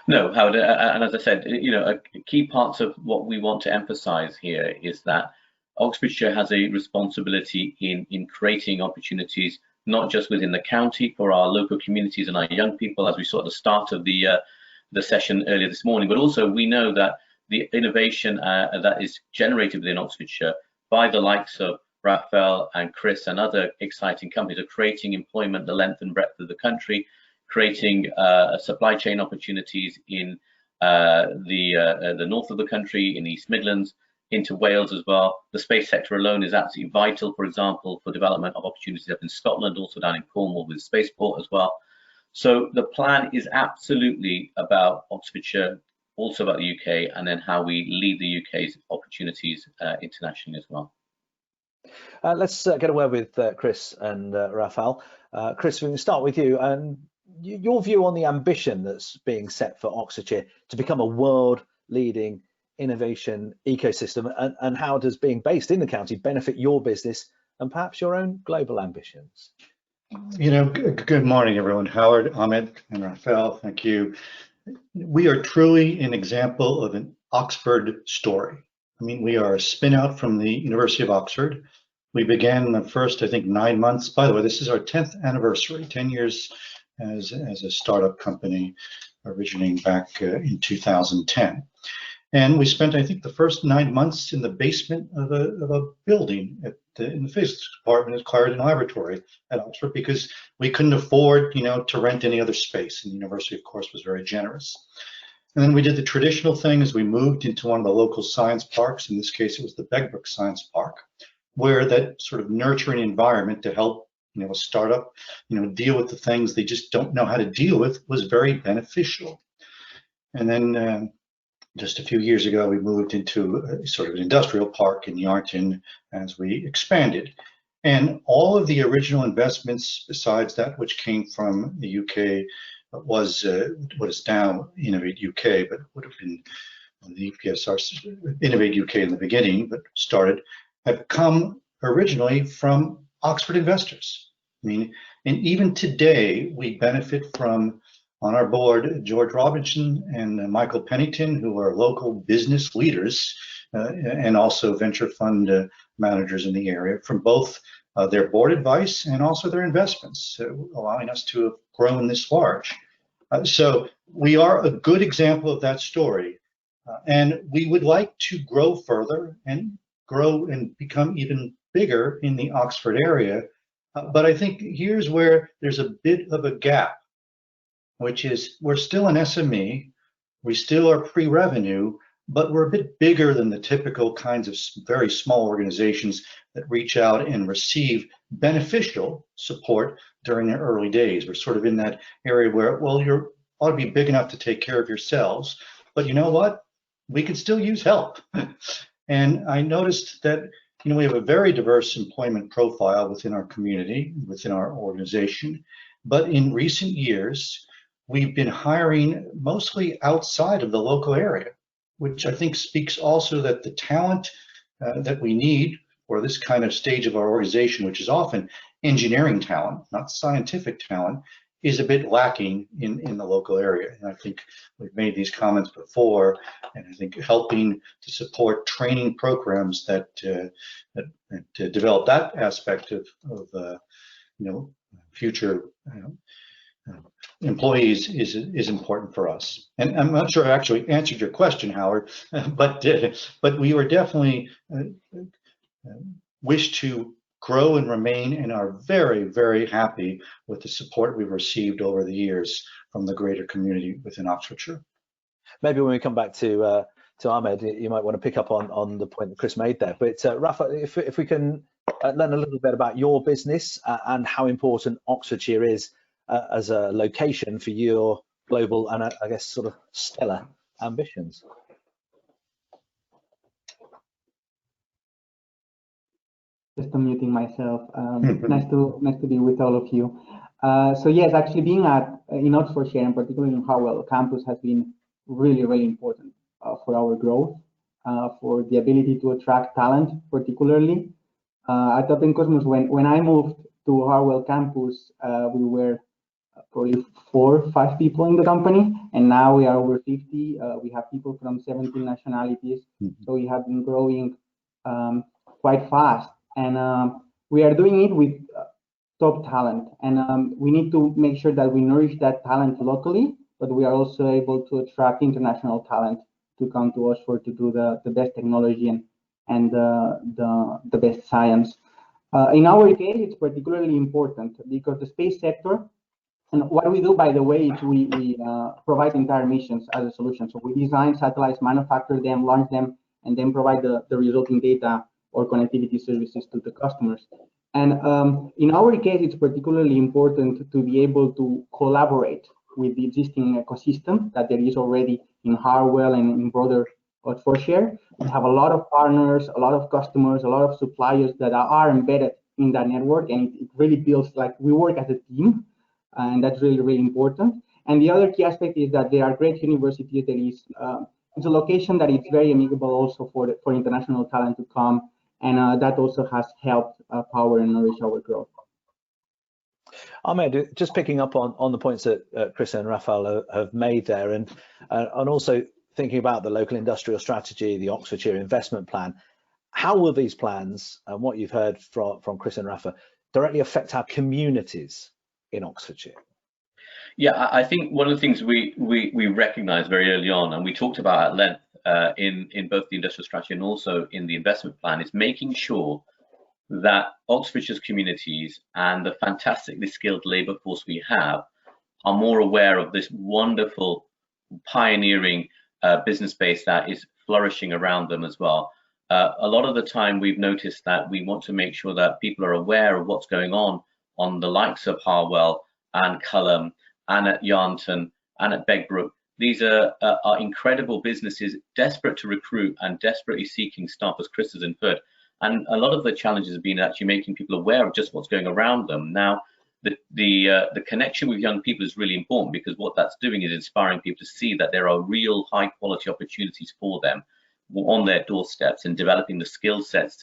No, Howard, and as I said, a key part of what we want to emphasise here is that Oxfordshire has a responsibility in creating opportunities, not just within the county for our local communities and our young people, as we saw at the start of the session earlier this morning, but also we know that the innovation that is generated within Oxfordshire by the likes of Raphael and Chris and other exciting companies are creating employment the length and breadth of the country, creating supply chain opportunities in the north of the country, in the East Midlands, into Wales as well. The space sector alone is absolutely vital, for example, for development of opportunities up in Scotland, also down in Cornwall with Spaceport as well. So the plan is absolutely about Oxfordshire, also about the UK, and then how we lead the UK's opportunities internationally as well. Let's get a word with Chris and Raphael. Chris, we can start with you. And your view on the ambition that's being set for Oxfordshire to become a world-leading innovation ecosystem, and how does being based in the county benefit your business and perhaps your own global ambitions. Good morning, everyone. Howard, Ahmed, and Rafael, thank you. We are truly an example of an Oxford story. I mean, we are a spin out from the University of Oxford. We began in the first, I think, 9 months. By the way, this is our 10th anniversary, 10 years as a startup company originating back in 2010. And we spent, I think, the first 9 months in the basement of a building in the physics department at Clarendon Laboratory at Oxford, because we couldn't afford, to rent any other space. And the university, of course, was very generous. And then we did the traditional thing as we moved into one of the local science parks. In this case, it was the Begbrook Science Park, where that sort of nurturing environment to help, a startup, deal with the things they just don't know how to deal with was very beneficial. And then just a few years ago, we moved into a sort of an industrial park in Yarnton as we expanded. And all of the original investments, besides that which came from the UK, was what is now Innovate UK, but would have been the EPSR Innovate UK in the beginning, but started, have come originally from Oxford investors. I mean, and even today, we benefit from, on our board, George Robinson and Michael Pennington, who are local business leaders and also venture fund managers in the area, from both their board advice and also their investments, allowing us to have grown this large. So we are a good example of that story. And we would like to grow further and grow and become even bigger in the Oxford area. But I think here's where there's a bit of a gap, which is we're still an SME, we still are pre-revenue, but we're a bit bigger than the typical kinds of very small organizations that reach out and receive beneficial support during their early days. We're sort of in that area where, well, you ought to be big enough to take care of yourselves, but you know what? We can still use help. And I noticed that, we have a very diverse employment profile within our community, within our organization, but in recent years, we've been hiring mostly outside of the local area, which I think speaks also that the talent that we need for this kind of stage of our organization, which is often engineering talent, not scientific talent, is a bit lacking in the local area. And I think we've made these comments before, and I think helping to support training programs that develop that aspect of future employees is important for us. And I'm not sure I actually answered your question, Howard, but we were definitely wish to grow and remain, and are very, very happy with the support we've received over the years from the greater community within Oxfordshire. Maybe when we come back to Ahmed, you might want to pick up on the point that Chris made there. But Rafa, if we can learn a little bit about your business and how important Oxfordshire is as a location for your global and I guess sort of stellar ambitions. Just unmuting myself. Nice to be with all of you. So yes, actually being in Oxfordshire, and particularly in Harwell campus, has been really, really important for our growth, for the ability to attract talent, particularly. At Open Cosmos, when I moved to Harwell campus, we were probably 4 or 5 people in the company, and now we are over 50. We have people from 17 nationalities, so we have been growing quite fast. And we are doing it with top talent, and we need to make sure that we nourish that talent locally, but we are also able to attract international talent to come to Oxford to do the best technology and the best science. In our case, it's particularly important because the space sector, and what we do, by the way, is we provide entire missions as a solution. So we design satellites, manufacture them, launch them, and then provide the resulting data or connectivity services to the customers. And in our case, it's particularly important to be able to collaborate with the existing ecosystem that there is already in Harwell and in broader Oxfordshire. We have a lot of partners, a lot of customers, a lot of suppliers that are embedded in that network, and it really feels like we work as a team, and that's really, really important. And the other key aspect is that there are great universities. There is it's a location that is very amenable also for international talent to come And that also has helped power and nourish our growth. Ahmed, just picking up on the points that Chris and Raphael have made there, and also thinking about the local industrial strategy, the Oxfordshire investment plan, how will these plans and what you've heard from Chris and Rafa directly affect our communities in Oxfordshire? Yeah, I think one of the things we recognised very early on, and we talked about at length in both the industrial strategy and also in the investment plan, is making sure that Oxfordshire's communities and the fantastically skilled labour force we have are more aware of this wonderful, pioneering business base that is flourishing around them as well. A lot of the time we've noticed that we want to make sure that people are aware of what's going on the likes of Harwell and Culham and at Yarnton and at Begbrook. These are incredible businesses desperate to recruit and desperately seeking staff, as Chris has inferred. And a lot of the challenges have been actually making people aware of just what's going around them. Now, the connection with young people is really important, because what that's doing is inspiring people to see that there are real high quality opportunities for them on their doorsteps, and developing the skill sets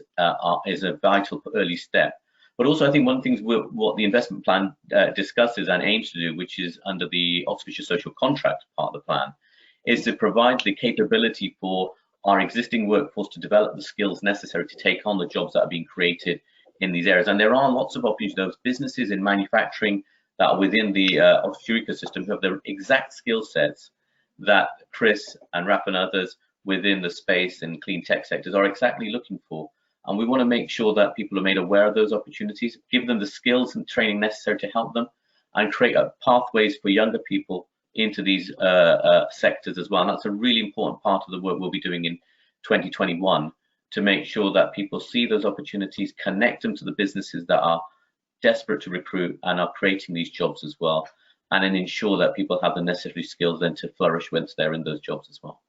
is a vital early step. But also, I think one of the things what the investment plan discusses and aims to do, which is under the Oxfordshire social contract part of the plan, is to provide the capability for our existing workforce to develop the skills necessary to take on the jobs that are being created in these areas. And there are lots of opportunities. Those businesses in manufacturing that are within the Oxfordshire ecosystem who have the exact skill sets that Chris and Raf and others within the space and clean tech sectors are exactly looking for. And we want to make sure that people are made aware of those opportunities, give them the skills and training necessary to help them, and create pathways for younger people into these sectors as well. And that's a really important part of the work we'll be doing in 2021, to make sure that people see those opportunities, connect them to the businesses that are desperate to recruit and are creating these jobs as well, and then ensure that people have the necessary skills then to flourish once they're in those jobs as well.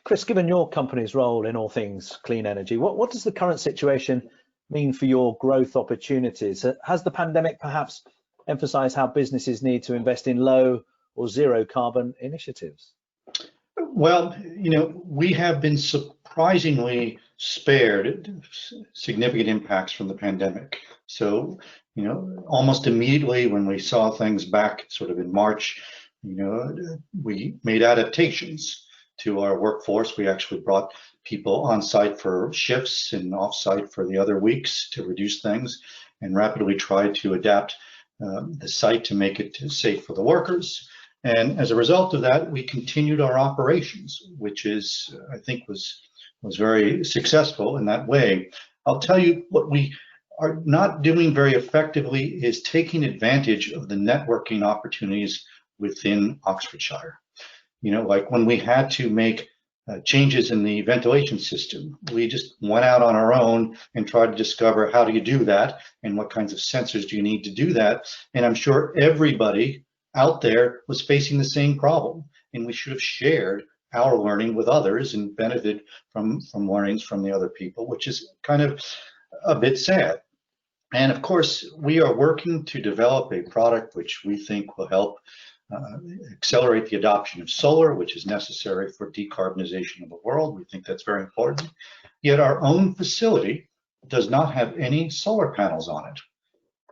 Chris, given your company's role in all things clean energy, what does the current situation mean for your growth opportunities? Has the pandemic perhaps emphasised how businesses need to invest in low or zero carbon initiatives? Well, we have been surprisingly spared significant impacts from the pandemic. So, almost immediately when we saw things back sort of in March, we made adaptations to our workforce. We actually brought people on site for shifts and off site for the other weeks to reduce things, and rapidly tried to adapt the site to make it safe for the workers. And as a result of that, we continued our operations, which I think was very successful in that way. I'll tell you what we are not doing very effectively is taking advantage of the networking opportunities within Oxfordshire. Like when we had to make changes in the ventilation system, we just went out on our own and tried to discover how do you do that and what kinds of sensors do you need to do that. And I'm sure everybody out there was facing the same problem, and we should have shared our learning with others and benefited from learnings from the other people, which is kind of a bit sad. And of course, we are working to develop a product which we think will help accelerate the adoption of solar, which is necessary for decarbonization of the world. We think that's very important. Yet our own facility does not have any solar panels on it.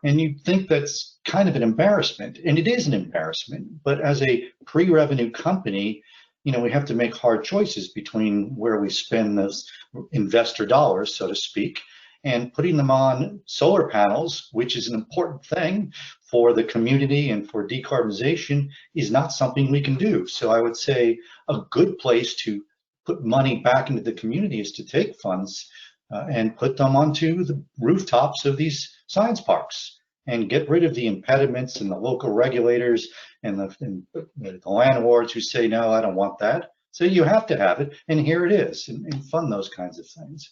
And you'd think that's kind of an embarrassment, and it is an embarrassment, but as a pre-revenue company, we have to make hard choices between where we spend those investor dollars, so to speak, and putting them on solar panels, which is an important thing for the community and for decarbonization, is not something we can do. So I would say a good place to put money back into the community is to take funds and put them onto the rooftops of these science parks and get rid of the impediments and the local regulators and the landlords who say, no, I don't want that. So you have to have it, and here it is, and fund those kinds of things.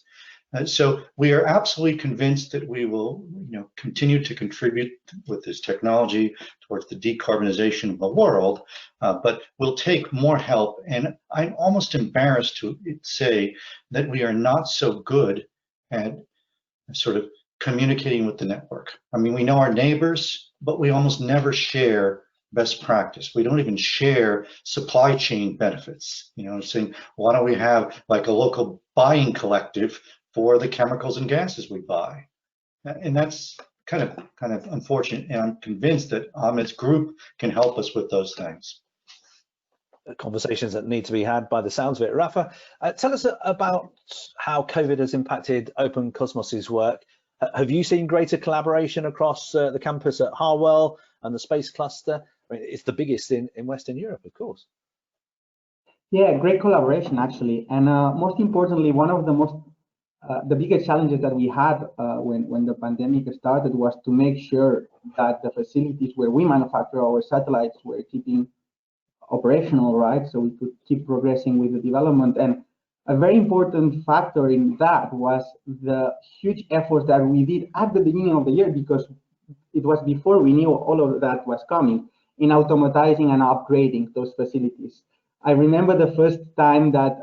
So we are absolutely convinced that we will continue to contribute with this technology towards the decarbonization of the world, but we'll take more help. And I'm almost embarrassed to say that we are not so good at sort of communicating with the network. I mean, we know our neighbors, but we almost never share best practice. We don't even share supply chain benefits. Saying, why don't we have like a local buying collective for the chemicals and gases we buy. And that's kind of unfortunate. And I'm convinced that Ahmed's group can help us with those things. Conversations that need to be had by the sounds of it. Rafa, tell us about how COVID has impacted Open Cosmos's work. Have you seen greater collaboration across the campus at Harwell and the Space Cluster? I mean, it's the biggest in Western Europe, of course. Yeah, great collaboration actually, and most importantly, one of the biggest challenges that we had when the pandemic started was to make sure that the facilities where we manufacture our satellites were keeping operational, right? So we could keep progressing with the development. And a very important factor in that was the huge efforts that we did at the beginning of the year, because it was before we knew all of that was coming, in automatizing and upgrading those facilities. I remember the first time that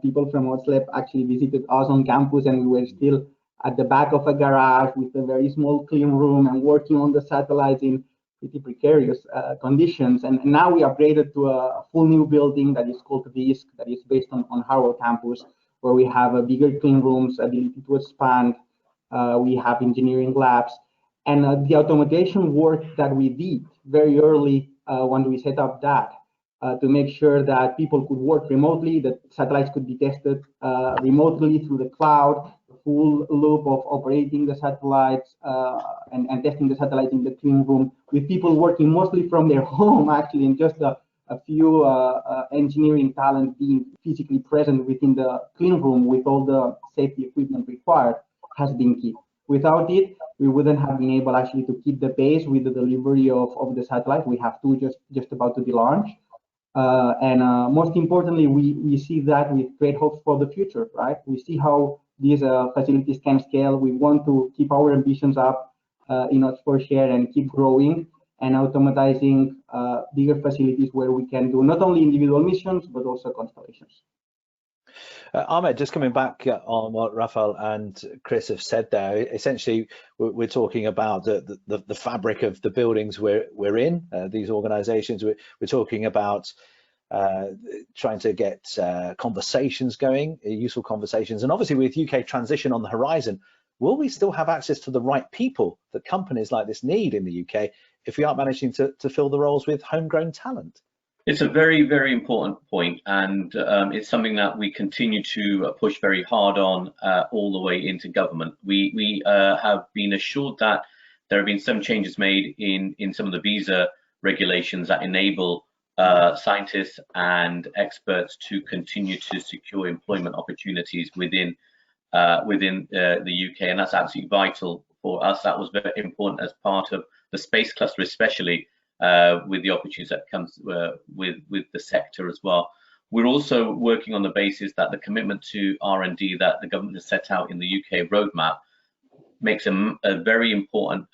people from OxLEP actually visited us on campus, and we were still at the back of a garage with a very small clean room and working on the satellites in pretty precarious conditions. And now we upgraded to a full new building that is called VISC, that is based on Howard campus, where we have a bigger clean rooms, ability to expand. We have engineering labs, and the automation work that we did very early when we set up that to make sure that people could work remotely, that satellites could be tested remotely through the cloud, full loop of operating the satellites and testing the satellites in the clean room, with people working mostly from their home actually, and just a few engineering talent being physically present within the clean room with all the safety equipment required, has been key. Without it, we wouldn't have been able actually to keep the pace with the delivery of the satellite. We have two just about to be launched. And most importantly, we see that with great hopes for the future, right? We see how these facilities can scale. We want to keep our ambitions up in Oxfordshire and keep growing and automatizing bigger facilities where we can do not only individual missions, but also constellations. Ahmed, just coming back on what Rafael and Chris have said there, essentially we're talking about the fabric of the buildings we're in, these organizations. We're talking about trying to get conversations going, useful conversations, and obviously with UK transition on the horizon, will we still have access to the right people that companies like this need in the UK if we aren't managing to fill the roles with homegrown talent? It's a very, very important point, and it's something that we continue to push very hard on all the way into government. We have been assured that there have been some changes made in some of the visa regulations that enable scientists and experts to continue to secure employment opportunities within the UK, and that's absolutely vital for us. That was very important as part of the space cluster, especially with the opportunities that comes with the sector as well. We're also working on the basis that the commitment to R&D that the government has set out in the UK roadmap makes a very important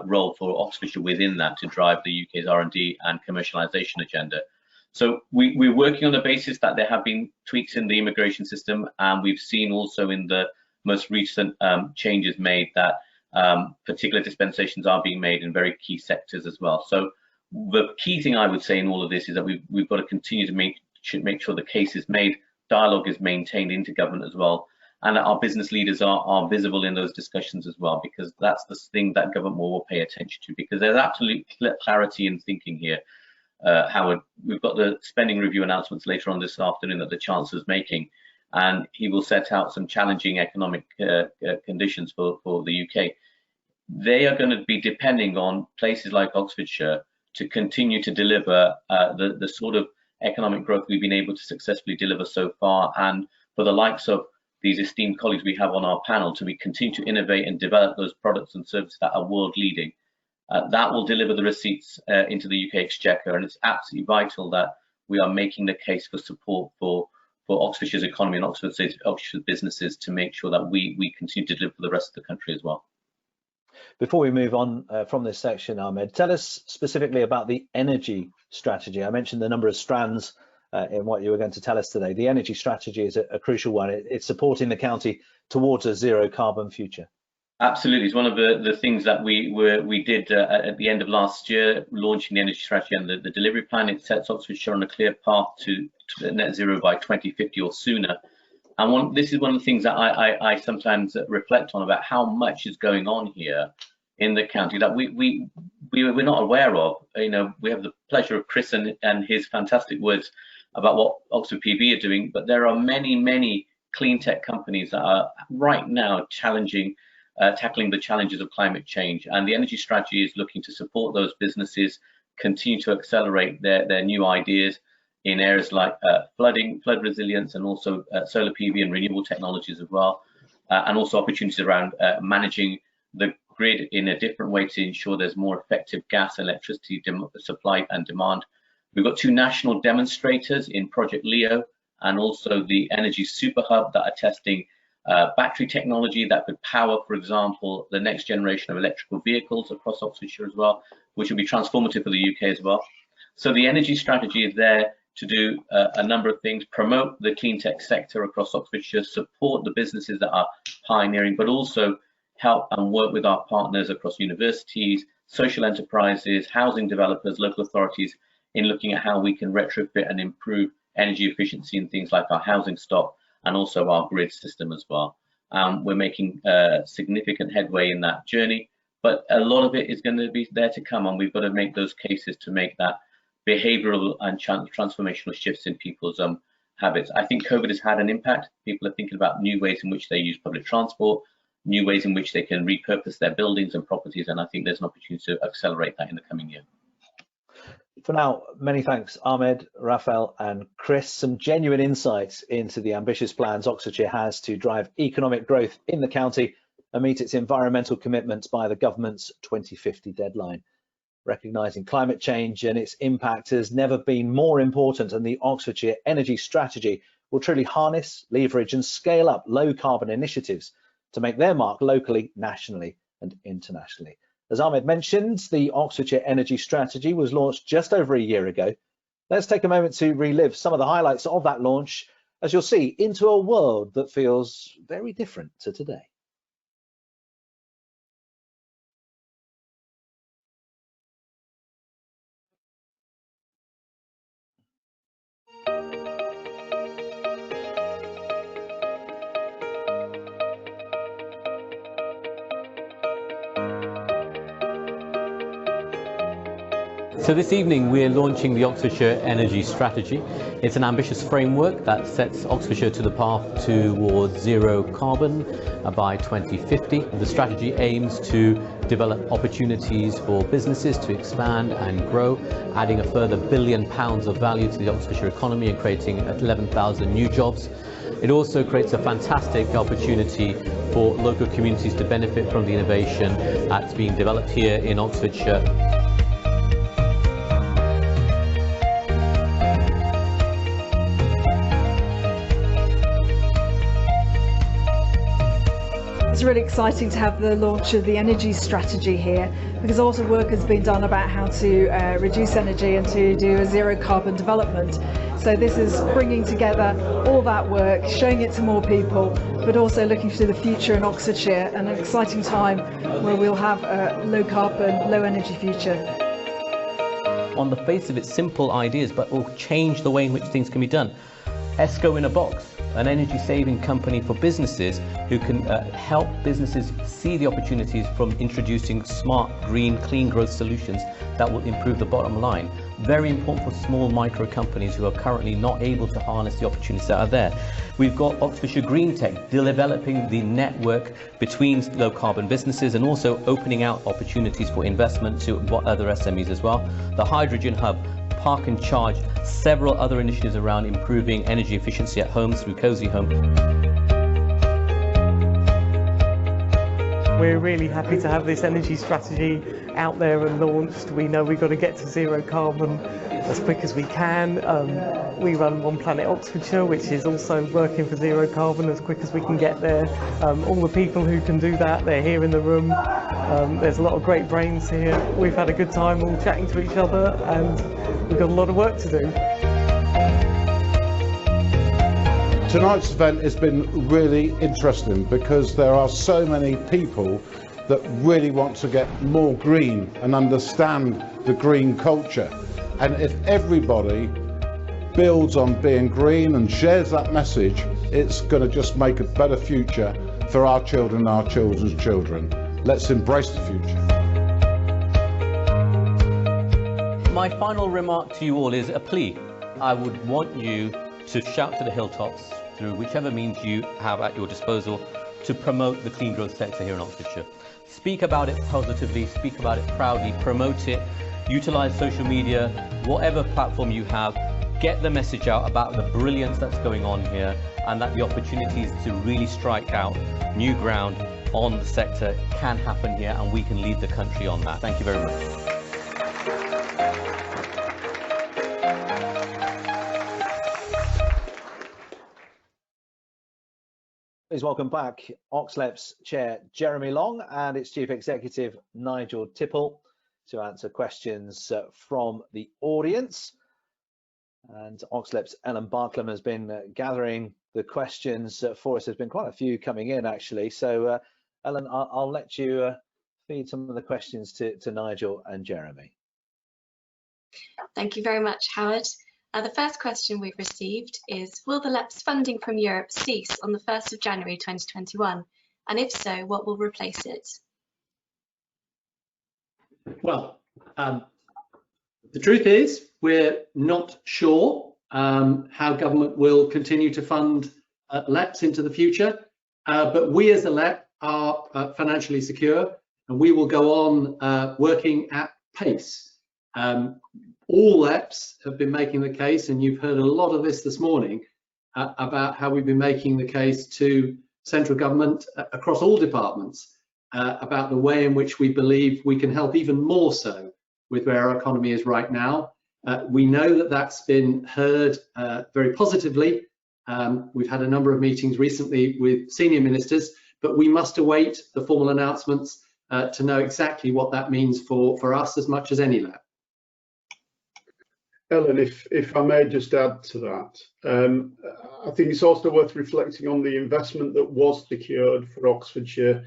role for Oxfordshire within that to drive the UK's R&D and commercialisation agenda. So we're working on the basis that there have been tweaks in the immigration system, and we've seen also in the most recent changes made that particular dispensations are being made in very key sectors as well. So the key thing I would say in all of this is that we've got to continue to make sure the case is made, dialogue is maintained into government as well, and that our business leaders are visible in those discussions as well, because that's the thing that government will pay attention to, because there's absolute clarity in thinking here. Howard, we've got the spending review announcements later on this afternoon that the Chancellor's making, and he will set out some challenging economic conditions for the UK. They are going to be depending on places like Oxfordshire to continue to deliver the sort of economic growth we've been able to successfully deliver so far, and for the likes of these esteemed colleagues we have on our panel to continue to innovate and develop those products and services that are world leading. That will deliver the receipts into the UK Exchequer, and it's absolutely vital that we are making the case for support for Oxfordshire's economy and Oxfordshire's businesses to make sure that we continue to deliver for the rest of the country as well. Before we move on from this section, Ahmed, tell us specifically about the energy strategy. I mentioned the number of strands in what you were going to tell us today. The energy strategy is a crucial one. It's supporting the county towards a zero carbon future. Absolutely, it's one of the things that we did at the end of last year, launching the energy strategy and the delivery plan. It sets Oxfordshire on a clear path to net zero by 2050 or sooner. And this is one of the things that I sometimes reflect on, about how much is going on here in the county that we're not aware of. You know, we have the pleasure of Chris and his fantastic words about what Oxford PV are doing, but there are many clean tech companies that are right now tackling the challenges of climate change, and the energy strategy is looking to support those businesses, continue to accelerate their new ideas in areas like flood resilience, and also solar PV and renewable technologies as well, and also opportunities around managing the grid in a different way to ensure there's more effective gas and electricity supply and demand. We've got 2 national demonstrators in Project Leo and also the Energy Super Hub that are testing battery technology that could power, for example, the next generation of electrical vehicles across Oxfordshire as well, which will be transformative for the UK as well. So the energy strategy is there to do a number of things: promote the clean tech sector across Oxfordshire, support the businesses that are pioneering, but also help and work with our partners across universities, social enterprises, housing developers, local authorities, in looking at how we can retrofit and improve energy efficiency in things like our housing stock and also our grid system as well. We're making significant headway in that journey, but a lot of it is going to be there to come, and we've got to make those cases to make that behavioral and transformational shifts in people's habits. I think COVID has had an impact. People are thinking about new ways in which they use public transport, new ways in which they can repurpose their buildings and properties, and I think there's an opportunity to accelerate that in the coming year. For now, many thanks, Ahmed, Raphael and Chris. Some genuine insights into the ambitious plans Oxfordshire has to drive economic growth in the county and meet its environmental commitments by the government's 2050 deadline. Recognising climate change and its impact has never been more important, and the Oxfordshire Energy Strategy will truly harness, leverage and scale up low carbon initiatives to make their mark locally, nationally and internationally. As Ahmed mentioned, the Oxfordshire Energy Strategy was launched just over a year ago. Let's take a moment to relive some of the highlights of that launch, as you'll see, into a world that feels very different to today. So this evening we're launching the Oxfordshire Energy Strategy. It's an ambitious framework that sets Oxfordshire to the path towards zero carbon by 2050. The strategy aims to develop opportunities for businesses to expand and grow, adding a further £1 billion of value to the Oxfordshire economy and creating 11,000 new jobs. It also creates a fantastic opportunity for local communities to benefit from the innovation that's being developed here in Oxfordshire. It's really exciting to have the launch of the energy strategy here, because a lot of work has been done about how to reduce energy and to do a zero carbon development. So this is bringing together all that work, showing it to more people, but also looking to the future in Oxfordshire, and an exciting time where we'll have a low carbon, low energy future. On the face of it, simple ideas, but will change the way in which things can be done. ESCO in a box, an energy saving company for businesses who can help businesses see the opportunities from introducing smart, green, clean growth solutions that will improve the bottom line. Very important for small micro companies who are currently not able to harness the opportunities that are there. We've got Oxfordshire Green Tech developing the network between low carbon businesses and also opening out opportunities for investment to other SMEs as well. The Hydrogen Hub, Park and Charge, several other initiatives around improving energy efficiency at homes through Cozy Home. We're really happy to have this energy strategy out there and launched. We know we've got to get to zero carbon as quick as we can. We run One Planet Oxfordshire, which is also working for zero carbon as quick as we can get there. All the people who can do that, they're here in the room. There's a lot of great brains here. We've had a good time all chatting to each other, and we've got a lot of work to do. Tonight's event has been really interesting because there are so many people that really want to get more green and understand the green culture. And if everybody builds on being green and shares that message, it's going to just make a better future for our children and our children's children. Let's embrace the future. My final remark to you all is a plea. I would want you to shout to the hilltops through whichever means you have at your disposal to promote the clean growth sector here in Oxfordshire. Speak about it positively, speak about it proudly, promote it, utilise social media, whatever platform you have, get the message out about the brilliance that's going on here and that the opportunities to really strike out new ground on the sector can happen here, and we can lead the country on that. Thank you very much. Please welcome back OxLEP's Chair Jeremy Long and its Chief Executive Nigel Tipple to answer questions from the audience. And OxLEP's Ellen Barklam has been gathering the questions for us. There's been quite a few coming in actually. So Ellen, I'll let you feed some of the questions to Nigel and Jeremy. Thank you very much, Howard. The first question we've received is, will the LEP's funding from Europe cease on the 1st of January 2021? And if so, what will replace it? Well, the truth is we're not sure how government will continue to fund LEPs into the future, but we as a LEP are financially secure and we will go on working at pace. All LEPs have been making the case, and you've heard a lot of this morning, about how we've been making the case to central government across all departments about the way in which we believe we can help even more so with where our economy is right now. We know that that's been heard very positively. We've had a number of meetings recently with senior ministers, but we must await the formal announcements to know exactly what that means for us as much as any LEP. Ellen, if I may just add to that, I think it's also worth reflecting on the investment that was secured for Oxfordshire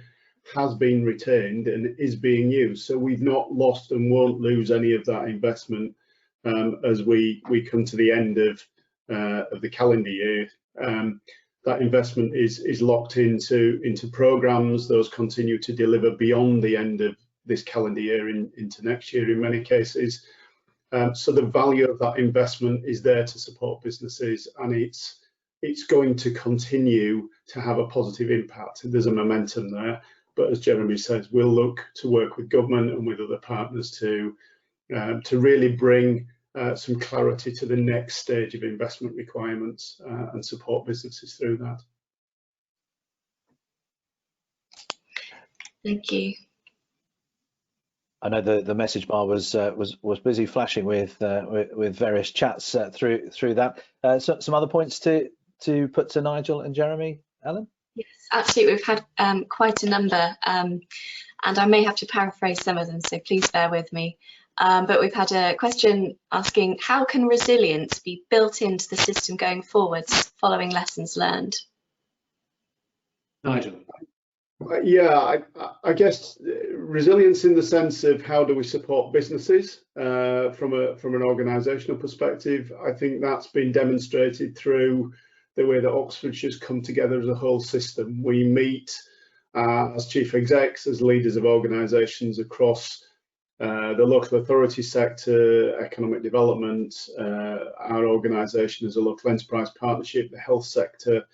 has been retained and is being used. So we've not lost and won't lose any of that investment as we come to the end of the calendar year. That investment is locked into programmes. Those continue to deliver beyond the end of this calendar year into next year in many cases. So the value of that investment is there to support businesses, and it's going to continue to have a positive impact. There's a momentum there, but as Jeremy says, we'll look to work with government and with other partners to really bring some clarity to the next stage of investment requirements and support businesses through that. Thank you. I know the message bar was busy flashing with various chats through that. So some other points to put to Nigel and Jeremy, Ellen? Yes, absolutely. We've had quite a number, and I may have to paraphrase some of them, so please bear with me. But we've had a question asking, how can resilience be built into the system going forwards following lessons learned? Nigel. Yeah, I guess resilience in the sense of how do we support businesses from an organisational perspective. I think that's been demonstrated through the way that Oxfordshire's come together as a whole system. We meet as chief execs, as leaders of organisations across the local authority sector, economic development, our organisation as a local enterprise partnership, the health sector,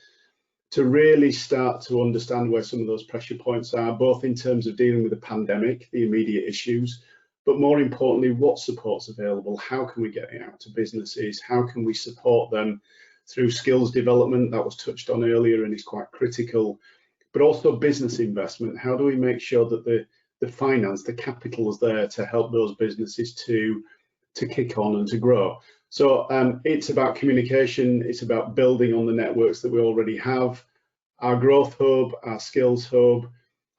to really start to understand where some of those pressure points are, both in terms of dealing with the pandemic, the immediate issues, but more importantly, what support's available, how can we get it out to businesses, how can we support them through skills development, that was touched on earlier and is quite critical, but also business investment. How do we make sure that the finance, the capital is there to help those businesses to kick on and to grow? So it's about communication, it's about building on the networks that we already have. Our growth hub, our skills hub,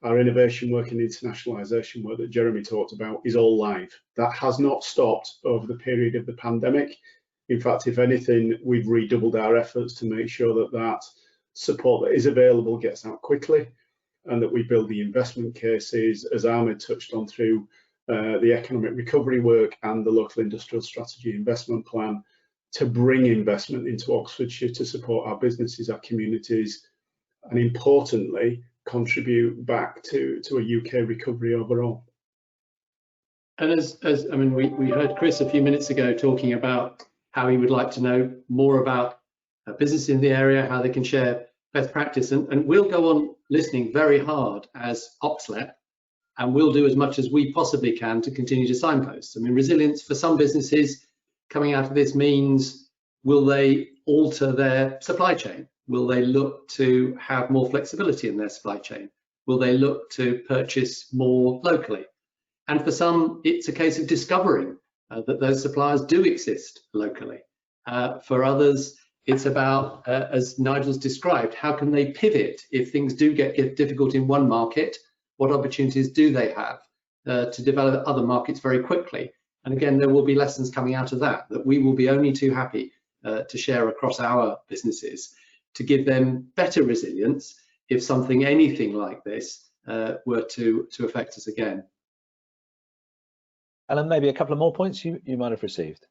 our innovation work and internationalisation work that Jeremy talked about is all live. That has not stopped over the period of the pandemic. In fact, if anything, we've redoubled our efforts to make sure that that support that is available gets out quickly, and that we build the investment cases, as Ahmed touched on, through the economic recovery work and the local industrial strategy investment plan, to bring investment into Oxfordshire to support our businesses, our communities, and importantly, contribute back to a UK recovery overall. And as I mean, we heard Chris a few minutes ago talking about how he would like to know more about business in the area, how they can share best practice, and we'll go on listening very hard as OxLEP, and we'll do as much as we possibly can to continue to signpost. I mean, resilience for some businesses coming out of this means, will they alter their supply chain? Will they look to have more flexibility in their supply chain? Will they look to purchase more locally? And for some, it's a case of discovering that those suppliers do exist locally. For others, it's about, as Nigel's described, how can they pivot if things do get difficult in one market? What opportunities do they have to develop other markets very quickly? And again, there will be lessons coming out of that we will be only too happy to share across our businesses to give them better resilience if anything like this were to affect us again. Ellen, maybe a couple of more points you might have received.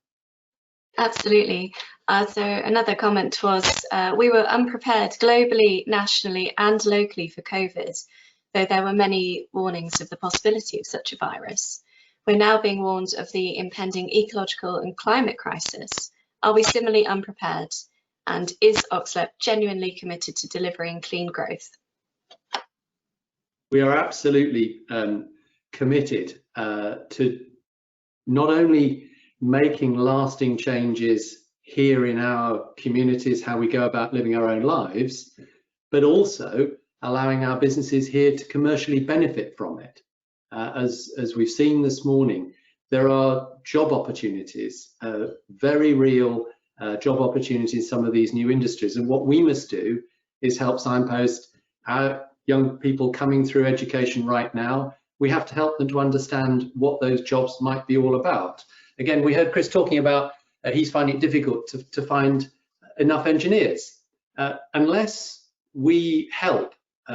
Absolutely. So another comment was, we were unprepared globally, nationally and locally for COVID, though there were many warnings of the possibility of such a virus. We're now being warned of the impending ecological and climate crisis. Are we similarly unprepared? And is OxLEP genuinely committed to delivering clean growth? We are absolutely committed to not only making lasting changes here in our communities, how we go about living our own lives, but also allowing our businesses here to commercially benefit from it. As we've seen this morning, there are job opportunities, very real job opportunities in some of these new industries. And what we must do is help signpost our young people coming through education right now. We have to help them to understand what those jobs might be all about. Again, we heard Chris talking about he's finding it difficult to find enough engineers. Unless we help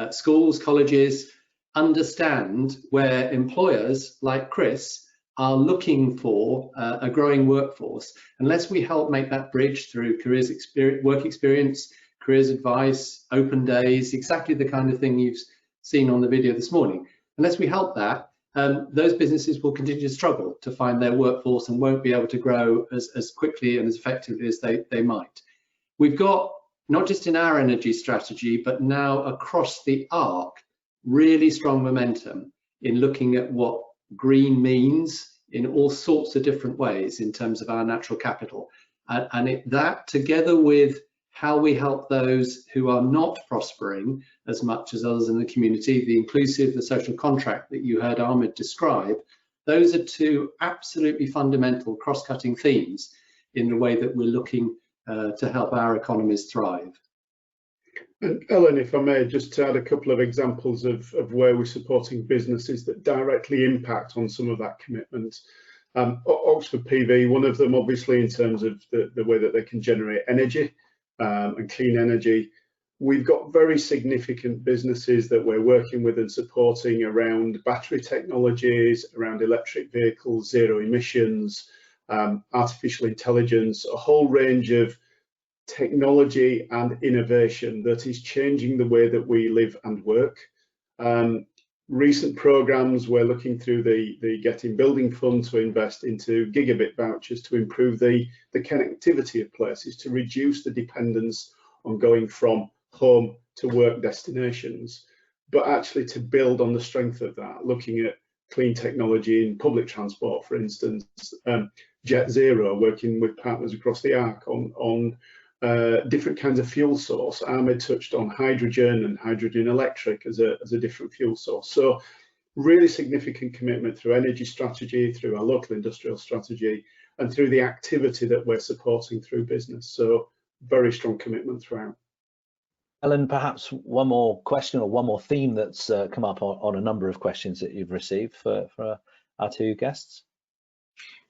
schools, colleges understand where employers like Chris are looking for a growing workforce, unless we help make that bridge through careers experience, work experience, careers advice, open days, exactly the kind of thing you've seen on the video this morning, unless we help that, those businesses will continue to struggle to find their workforce and won't be able to grow as quickly and as effectively as they might. We've got, not just in our energy strategy, but now across the arc, really strong momentum in looking at what green means in all sorts of different ways in terms of our natural capital. And that together with how we help those who are not prospering as much as others in the community, the inclusive, the social contract that you heard Ahmed describe, those are two absolutely fundamental cross-cutting themes in the way that we're looking to help our economies thrive. And Ellen, if I may, just to add a couple of examples of where we're supporting businesses that directly impact on some of that commitment. Oxford PV, one of them obviously in terms of the way that they can generate energy and clean energy. We've got very significant businesses that we're working with and supporting around battery technologies, around electric vehicles, zero emissions, artificial intelligence, a whole range of technology and innovation that is changing the way that we live and work. Recent programs, we're looking through the Getting Building Fund to invest into gigabit vouchers to improve the connectivity of places, to reduce the dependence on going from home to work destinations, but actually to build on the strength of that, looking at clean technology in public transport, for instance, Jet Zero, working with partners across the arc on different kinds of fuel source. Ahmed touched on hydrogen and hydrogen electric as a different fuel source. So really significant commitment through energy strategy, through our local industrial strategy, and through the activity that we're supporting through business. So very strong commitment throughout. Ellen, perhaps one more question or one more theme that's come up on a number of questions that you've received for our two guests.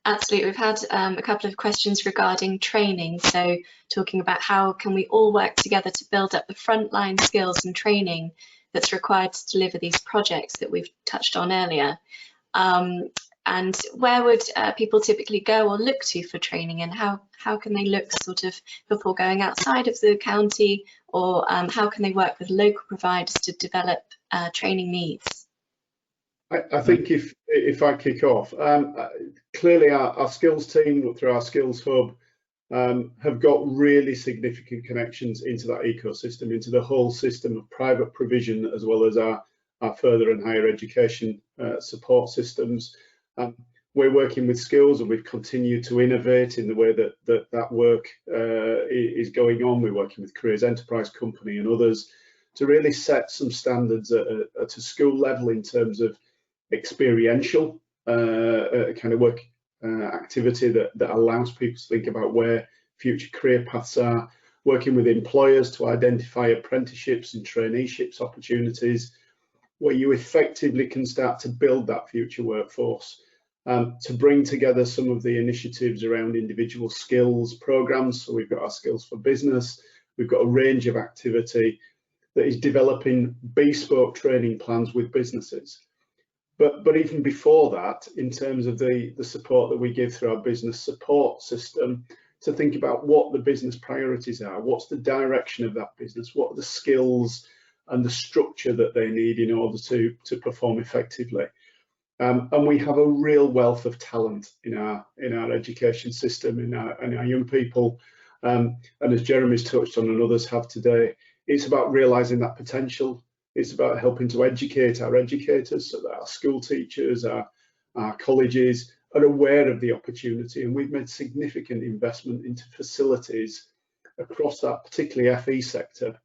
Absolutely. We've had a couple of questions regarding training. So talking about how can we all work together to build up the frontline skills and training that's required to deliver these projects that we've touched on earlier. And where would people typically go or look to for training, and how can they look sort of before going outside of the county, or how can they work with local providers to develop training needs? I think if I kick off, clearly our skills team through our skills hub have got really significant connections into that ecosystem, into the whole system of private provision, as well as our further and higher education support systems. We're working with skills, and we've continued to innovate in the way that work is going on. We're working with Careers Enterprise Company and others to really set some standards at a school level in terms of experiential kind of work activity that allows people to think about where future career paths are, working with employers to identify apprenticeships and traineeships opportunities, where you effectively can start to build that future workforce, to bring together some of the initiatives around individual skills programs. So we've got our Skills for Business, we've got a range of activity that is developing bespoke training plans with businesses. But even before that, in terms of the support that we give through our business support system, to think about what the business priorities are, what's the direction of that business, what are the skills and the structure that they need in order to perform effectively. And we have a real wealth of talent in our education system, in our young people. And as Jeremy's touched on and others have today, it's about realising that potential. It's about helping to educate our educators so that our school teachers, our colleges are aware of the opportunity. And we've made significant investment into facilities across that, particularly FE sector,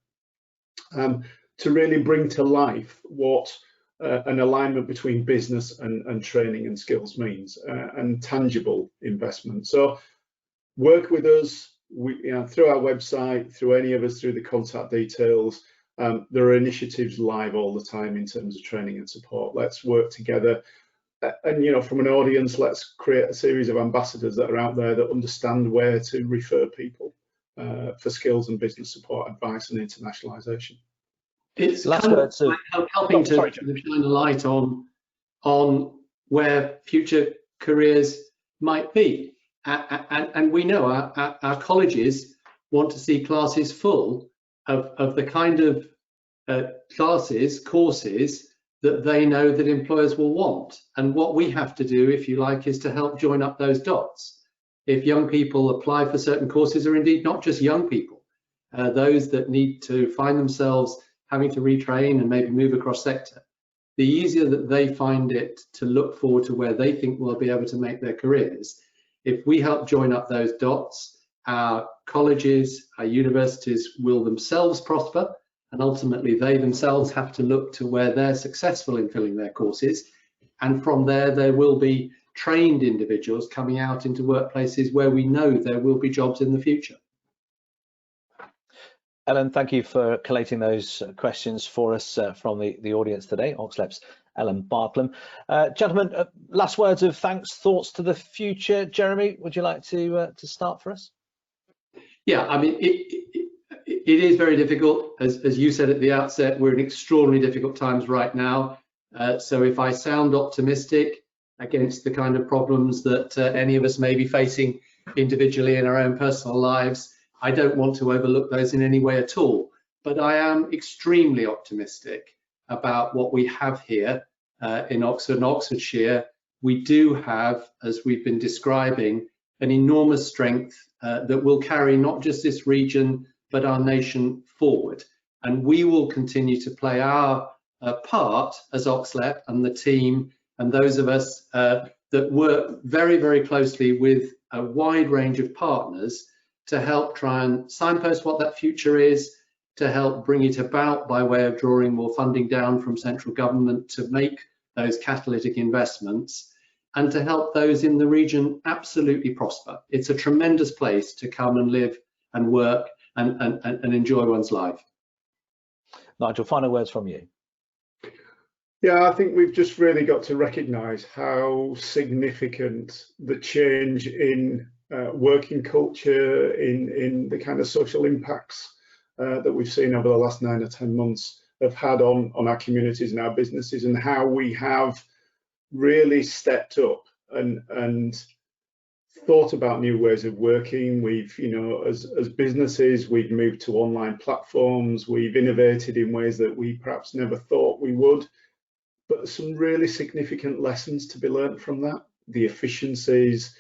to really bring to life what an alignment between business and training and skills means, and tangible investment. So work with us, through our website, through any of us, through the contact details. There are initiatives live all the time in terms of training and support. Let's work together. And from an audience, let's create a series of ambassadors that are out there that understand where to refer people for skills and business support, advice and internationalisation. It's kind of helping to shine a light on where future careers might be. And we know our colleges want to see classes full of the kind of courses that they know that employers will want. And what we have to do, if you like, is to help join up those dots. If young people apply for certain courses, or indeed not just young people, those that need to find themselves having to retrain and maybe move across sector, the easier that they find it to look forward to where they think will be able to make their careers. If we help join up those dots, our colleges, our universities will themselves prosper, and ultimately they themselves have to look to where they're successful in filling their courses. And from there will be trained individuals coming out into workplaces where we know there will be jobs in the future. Ellen, thank you for collating those questions for us from the audience today. OxLEP's Ellen Barklam. Gentlemen, last words of thanks, thoughts to the future. Jeremy, would you like to start for us? Yeah, I mean, it is very difficult. As you said at the outset, we're in extraordinarily difficult times right now. So if I sound optimistic against the kind of problems that any of us may be facing individually in our own personal lives, I don't want to overlook those in any way at all. But I am extremely optimistic about what we have here in Oxford and Oxfordshire. We do have, as we've been describing, an enormous strength that will carry not just this region, but our nation forward. And we will continue to play our part as OxLEP and the team and those of us that work very, very closely with a wide range of partners to help try and signpost what that future is, to help bring it about by way of drawing more funding down from central government to make those catalytic investments, and to help those in the region absolutely prosper. It's a tremendous place to come and live and work and enjoy one's life. Nigel, final words from you. Yeah, I think we've just really got to recognise how significant the change in working culture, in the kind of social impacts that we've seen over the last 9 or 10 months have had on our communities and our businesses, and how we have really stepped up and thought about new ways of working. We've, you know, as businesses, we've moved to online platforms. We've innovated in ways that we perhaps never thought we would. But there's some really significant lessons to be learned from that. The efficiencies,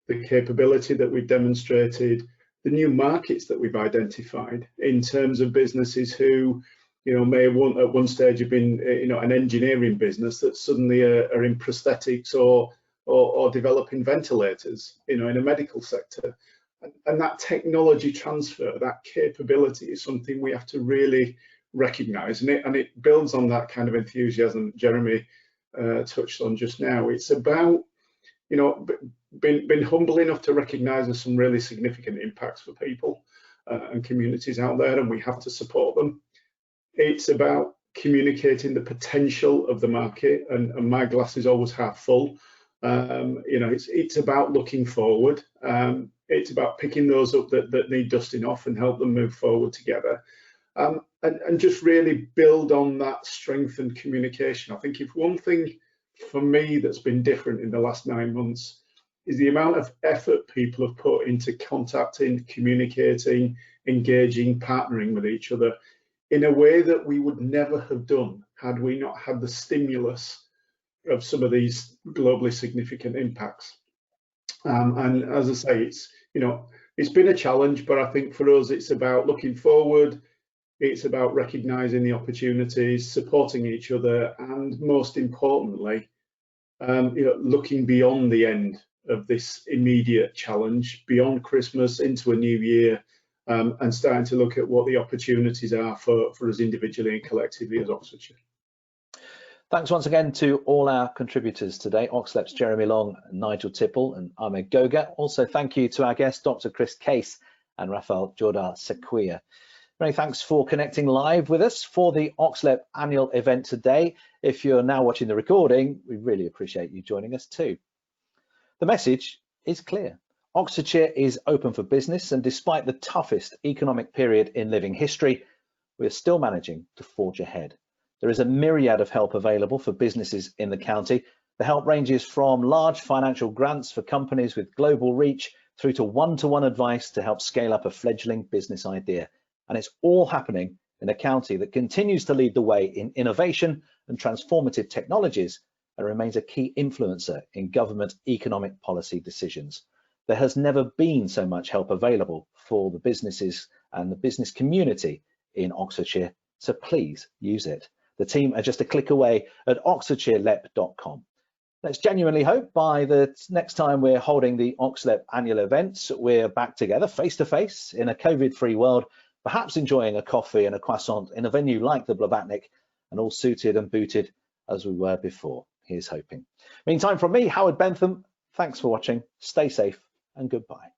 the capability that we've demonstrated, the new markets that we've identified in terms of businesses who, you know, may have at one stage have been, you know, an engineering business that suddenly are in prosthetics or developing ventilators, you know, in a medical sector. And that technology transfer, that capability is something we have to really recognise, and it builds on that kind of enthusiasm that Jeremy touched on just now. It's about, you know, been humble enough to recognise there's some really significant impacts for people and communities out there, and we have to support them. It's about communicating the potential of the market, and my glass is always half full. You know, it's about looking forward. It's about picking those up that need dusting off and help them move forward together. And just really build on that strengthened communication. I think if one thing for me that's been different in the last 9 months is the amount of effort people have put into contacting, communicating, engaging, partnering with each other in a way that we would never have done had we not had the stimulus of some of these globally significant impacts. And as I say, it's, you know, it's been a challenge, but I think for us it's about looking forward. It's about recognising the opportunities, supporting each other, and most importantly, you know, looking beyond the end of this immediate challenge, beyond Christmas into a new year, and starting to look at what the opportunities are for us individually and collectively as Oxfordshire. Thanks once again to all our contributors today, OxLEP's Jeremy Long, Nigel Tipple and Ahmed Goger. Also thank you to our guests, Dr. Chris Case and Rafael Jordar-Sequia. Many thanks for connecting live with us for the OxLEP annual event today. If you're now watching the recording, we really appreciate you joining us too. The message is clear. Oxfordshire is open for business, and despite the toughest economic period in living history, we're still managing to forge ahead. There is a myriad of help available for businesses in the county. The help ranges from large financial grants for companies with global reach through to one-to-one advice to help scale up a fledgling business idea. And it's all happening in a county that continues to lead the way in innovation and transformative technologies and remains a key influencer in government economic policy decisions. There has never been so much help available for the businesses and the business community in Oxfordshire, so please use it. The team are just a click away at oxfordshirelep.com. Let's genuinely hope by the next time we're holding the OxLEP annual event, we're back together face to face in a COVID-free world, perhaps enjoying a coffee and a croissant in a venue like the Blavatnik, and all suited and booted as we were before. Here's hoping. Meantime, from me, Howard Bentham, thanks for watching, stay safe and goodbye.